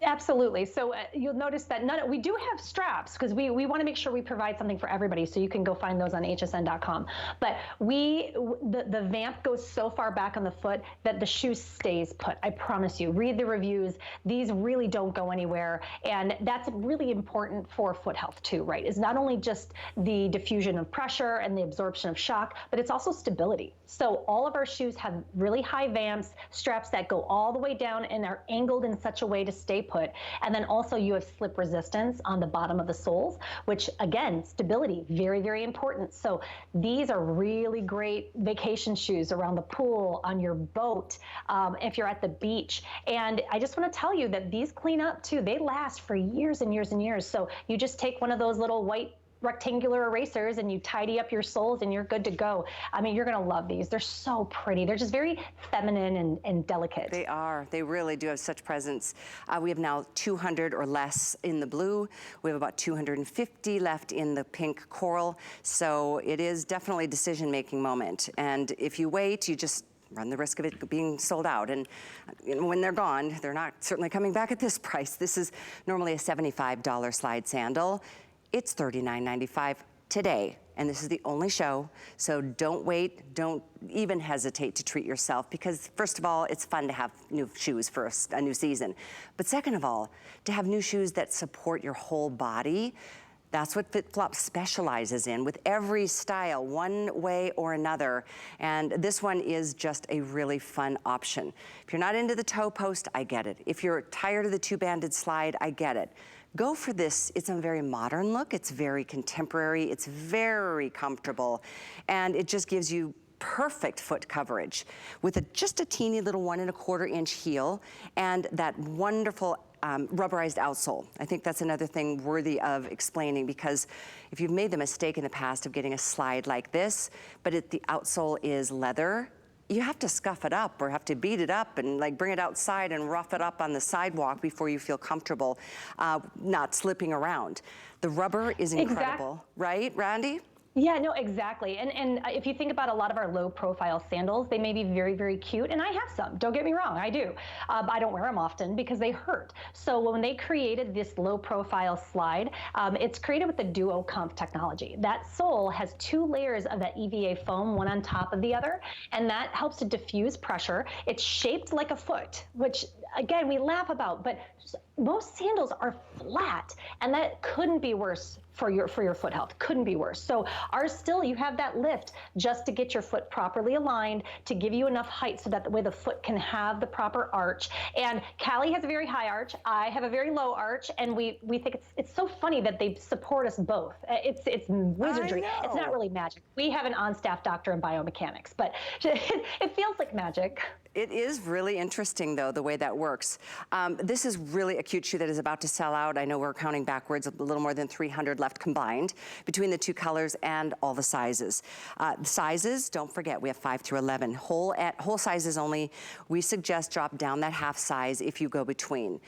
Absolutely. So you'll notice that we do have straps, because we want to make sure we provide something for everybody. So you can go find those on hsn.com. But the vamp goes so far back on the foot that the shoe stays put. I promise you. Read the reviews. These really don't go anywhere. And that's really important for foot health too, right? It's not only just the diffusion of pressure and the absorption of shock, but it's also stability. So all of our shoes have really high vamps, straps that go all the way down and are angled in such a way to stay put. And then also you have slip resistance on the bottom of the soles, which again, stability, very, very important. So these are really great vacation shoes around the pool, on your boat, if you're at the beach. And I just want to tell you that these clean up too. They last for years and years and years. So you just take one of those little white rectangular erasers and you tidy up your soles and you're good to go. I mean, you're going to love these. They're so pretty. They're just very feminine and delicate. They are. They really do have such presence. We have now 200 or less in the blue. We have about 250 left in the pink coral. So it is definitely a decision-making moment. And if you wait, you just run the risk of it being sold out. And when they're gone, they're not certainly coming back at this price. This is normally a $75 slide sandal. It's $39.95 today, and this is the only show, so don't wait, don't even hesitate to treat yourself, because first of all, it's fun to have new shoes for a new season. But second of all, to have new shoes that support your whole body. That's what FitFlop specializes in, with every style, one way or another. And this one is just a really fun option. If you're not into the toe post, I get it. If you're tired of the two-banded slide, I get it. Go for this. It's a very modern look. It's very contemporary. It's very comfortable. And it just gives you perfect foot coverage with just a teeny little 1 1/4 inch heel and that wonderful rubberized outsole. I think that's another thing worthy of explaining, because if you've made the mistake in the past of getting a slide like this, but the outsole is leather, you have to scuff it up or have to beat it up and like bring it outside and rough it up on the sidewalk before you feel comfortable not slipping around. The rubber is incredible, right, Randy? Yeah, no, exactly. And if you think about a lot of our low profile sandals, they may be very, very cute. And I have some, don't get me wrong, I do. I don't wear them often because they hurt. So when they created this low profile slide, it's created with the Duo Comp technology. That sole has 2 layers of that EVA foam, one on top of the other, and that helps to diffuse pressure. It's shaped like a foot, which again, we laugh about, but most sandals are flat, and that couldn't be worse for your foot health. Couldn't be worse. So ours still, you have that lift just to get your foot properly aligned, to give you enough height so that the way the foot can have the proper arch. And Callie has a very high arch. I have a very low arch, and we think it's so funny that they support us both. It's wizardry. It's not really magic. We have an on-staff doctor in biomechanics, but it feels like magic. It is really interesting, though, the way that works. This is really a cute shoe that is about to sell out. I know we're counting backwards, a little more than 300 left combined between the 2 colors and all the sizes. The sizes, don't forget, we have 5 through 11. Whole sizes only. We suggest drop down that half size if you go between.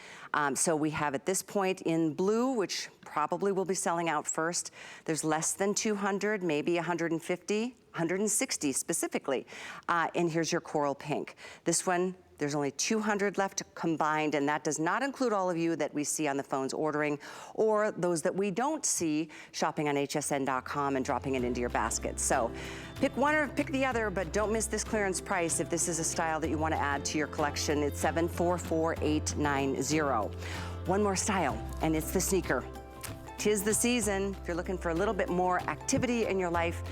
So we have at this point in blue, which probably will be selling out first. There's less than 200, maybe 150. 160 specifically. And here's your coral pink. This one, there's only 200 left combined, and that does not include all of you that we see on the phones ordering, or those that we don't see shopping on hsn.com and dropping it into your basket. So pick one or pick the other, but don't miss this clearance price if this is a style that you want to add to your collection. It's $744,890. One more style, and it's the sneaker. 'Tis the season. If you're looking for a little bit more activity in your life,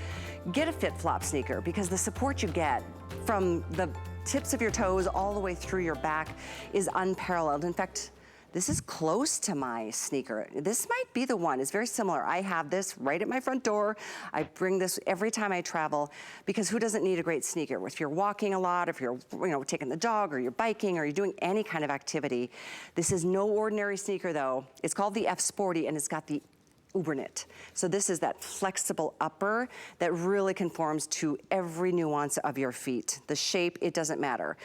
get a FitFlop sneaker, because the support you get from the tips of your toes all the way through your back is unparalleled. In fact, This is close to my sneaker. This might be the one. It's very similar. I have this right at my front door. I bring this every time I travel because who doesn't need a great sneaker? If you're walking a lot, if you're taking the dog, or you're biking, or you're doing any kind of activity. This is no ordinary sneaker though. It's called the F Sporty, and it's got the Uberknit. So this is that flexible upper that really conforms to every nuance of your feet. The shape, it doesn't matter.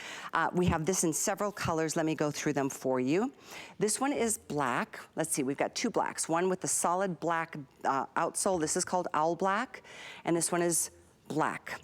We have this in several colors. Let me go through them for you. This one is black. Let's see, we've got two blacks. One with the solid black outsole. This is called Owl Black, and this one is black.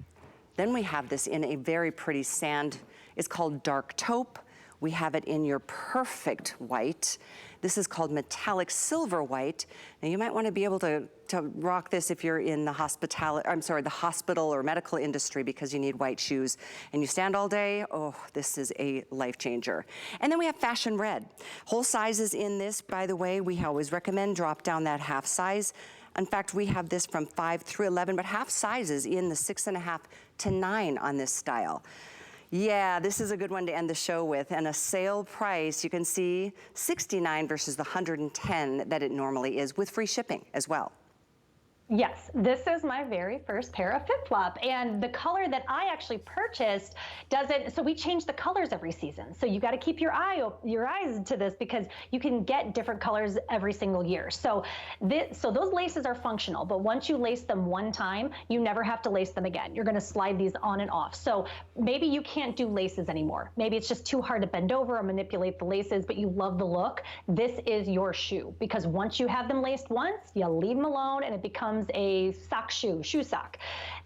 Then we have this in a very pretty sand. It's called Dark Taupe. We have it in your perfect white. This is called metallic silver white. Now you might want to be able to rock this if you're in the hospital or medical industry because you need white shoes and you stand all day. Oh, this is a life changer. And then we have fashion red. Whole sizes in this, by the way, we always recommend drop down that half size. In fact, we have this from 5 through 11, but half sizes in the 6.5 to 9 on this style. Yeah, this is a good one to end the show with, and a sale price, you can see $69 versus the $110 that it normally is, with free shipping as well. Yes, this is my very first pair of FitFlop, and the color that I actually purchased doesn't, so we change the colors every season. So you got to keep your eyes to this because you can get different colors every single year. So those laces are functional, but once you lace them one time, you never have to lace them again. You're going to slide these on and off. So maybe you can't do laces anymore. Maybe it's just too hard to bend over or manipulate the laces, but you love the look. This is your shoe because once you have them laced once, you leave them alone and it becomes a sock shoe sock.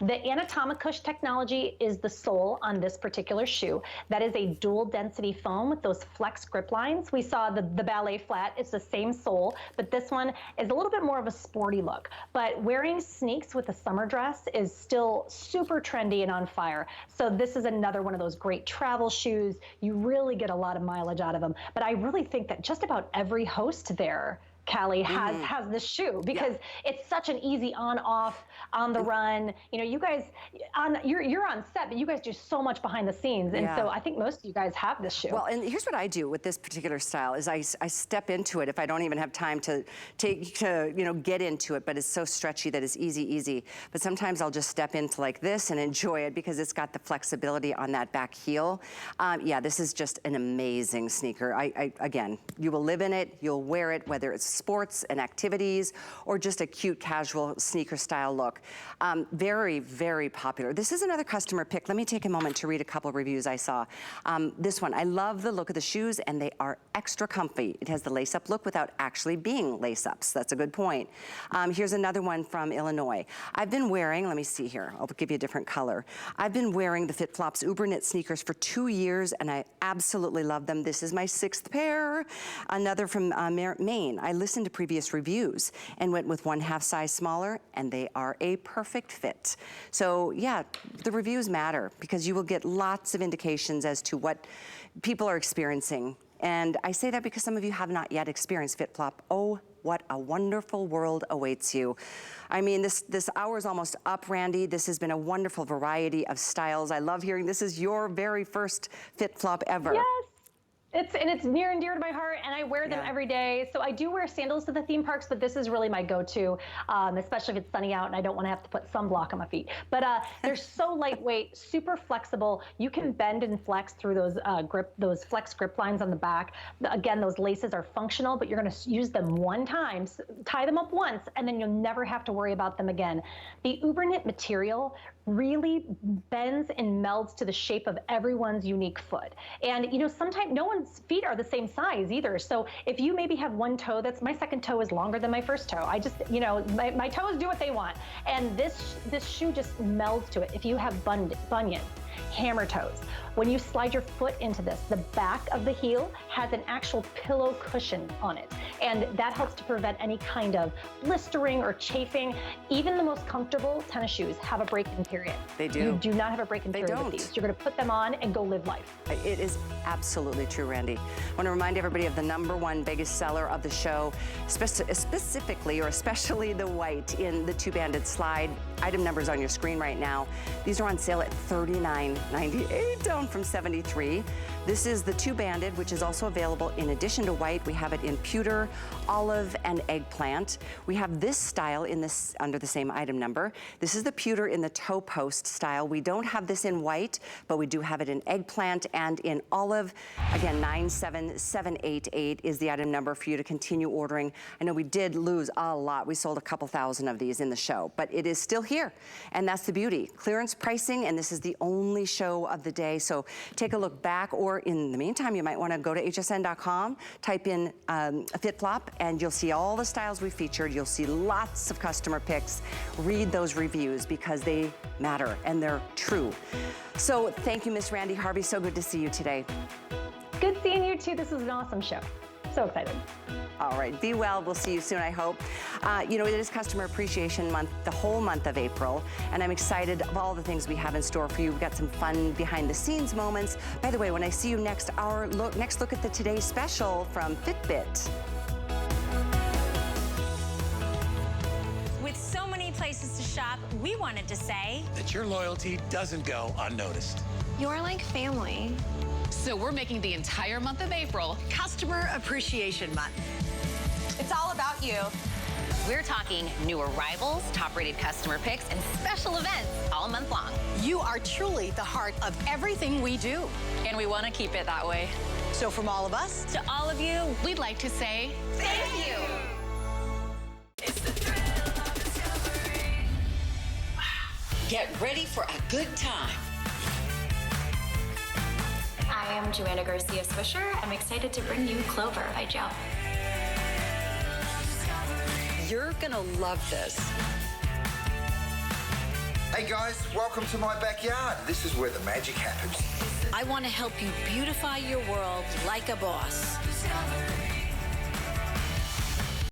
The Anatomicush technology is the sole on this particular shoe. That is a dual density foam with those flex grip lines. We saw the ballet flat, it's the same sole, but this one is a little bit more of a sporty look. But wearing sneaks with a summer dress is still super trendy and on fire. So this is another one of those great travel shoes. You really get a lot of mileage out of them. But I really think that just about every host there, Callie, has this shoe because it's such an easy on-off, on the run. You know, you guys, you're on set, but you guys do so much behind the scenes. And so I think most of you guys have this shoe. Well, and here's what I do with this particular style is I step into it if I don't even have time to get into it, but it's so stretchy that it's easy. But sometimes I'll just step into like this and enjoy it because it's got the flexibility on that back heel. Yeah, this is just an amazing sneaker. Again, you will live in it, you'll wear it, whether it's sports and activities or just a cute casual sneaker style look. Very, very popular. This is another customer pick. Let me take a moment to read a couple of reviews I saw. This one, I love the look of the shoes and they are extra comfy. It has the lace up look without actually being lace ups. That's a good point. Here's another one from Illinois. I've been wearing, let me see here, I'll give you a different color. I've been wearing the FitFlop's Uberknit sneakers for 2 years and I absolutely love them. This is my 6th pair. Another from Maine. I listened to previous reviews and went with 1/2 size smaller and they are a perfect fit. So yeah, the reviews matter because you will get lots of indications as to what people are experiencing. And I say that because some of you have not yet experienced FitFlop. Oh, what a wonderful world awaits you. I mean, this hour is almost up, Randy. This has been a wonderful variety of styles. I love hearing this is your very first FitFlop ever. Yes. It's near and dear to my heart, and I wear them every day. So I do wear sandals to the theme parks, but this is really my go-to, especially if it's sunny out and I don't want to have to put sunblock on my feet. But they're so lightweight, super flexible. You can bend and flex through those flex grip lines on the back. Again, those laces are functional, but you're going to use them one time, tie them up once, and then you'll never have to worry about them again. The Uberknit material really bends and melds to the shape of everyone's unique foot. And you know, sometimes no one's feet are the same size either. So if you maybe have one toe, my second toe is longer than my first toe. I just, you know, my toes do what they want. And this shoe just melds to it. If you have bunions, hammer toes, when you slide your foot into this, the back of the heel has an actual pillow cushion on it. and that helps to prevent any kind of blistering or chafing. Even the most comfortable tennis shoes have a break-in period. They do. You do not have a break-in period don't. with these. You're going to put them on and go live life. It is absolutely true, Randy. I want to remind everybody of the #1 biggest seller of the show, specifically or especially the white in the two-banded slide. Item numbers on your screen right now. These are on sale at $39.98, down from $73. This is the two-banded, which is also available in addition to white. We have it in pewter, olive, and eggplant. We have this style in this under the same item number. This is the pewter in the toe post style. We don't have this in white, but we do have it in eggplant and in olive. Again, 97788 is the item number for you to continue ordering. I know we did lose a lot. We sold a couple thousand of these in the show, but it is still here, and that's the beauty. Clearance pricing, and this is the only show of the day, so take a look back, or in the meantime, you might want to go to hsn.com, type in FitFlop, and you'll see all the styles we featured. You'll see lots of customer picks. Read those reviews because they matter and they're true. So thank you, Miss Randy Harvey. So good to see you today. Good seeing you too. This was an awesome show. So excited. All right, be well. We'll see you soon, I hope. You know, it is Customer Appreciation Month, the whole month of April, and I'm excited of all the things we have in store for you. We've got some fun behind-the-scenes moments. By the way, when I see you next, next look at the Today Special from Fitbit. With so many places to shop, we wanted to say that your loyalty doesn't go unnoticed. You're like family. So we're making the entire month of April Customer Appreciation Month. It's all about you. We're talking new arrivals, top-rated customer picks, and special events all month long. You are truly the heart of everything we do. And we want to keep it that way. So from all of us, to all of you, we'd like to say thank you. It's the thrill of discovery. Get ready for a good time. I am Joanna Garcia Swisher. I'm excited to bring you Clover by Joe. You're gonna love this. Hey guys, welcome to my backyard. This is where the magic happens. I want to help you beautify your world like a boss.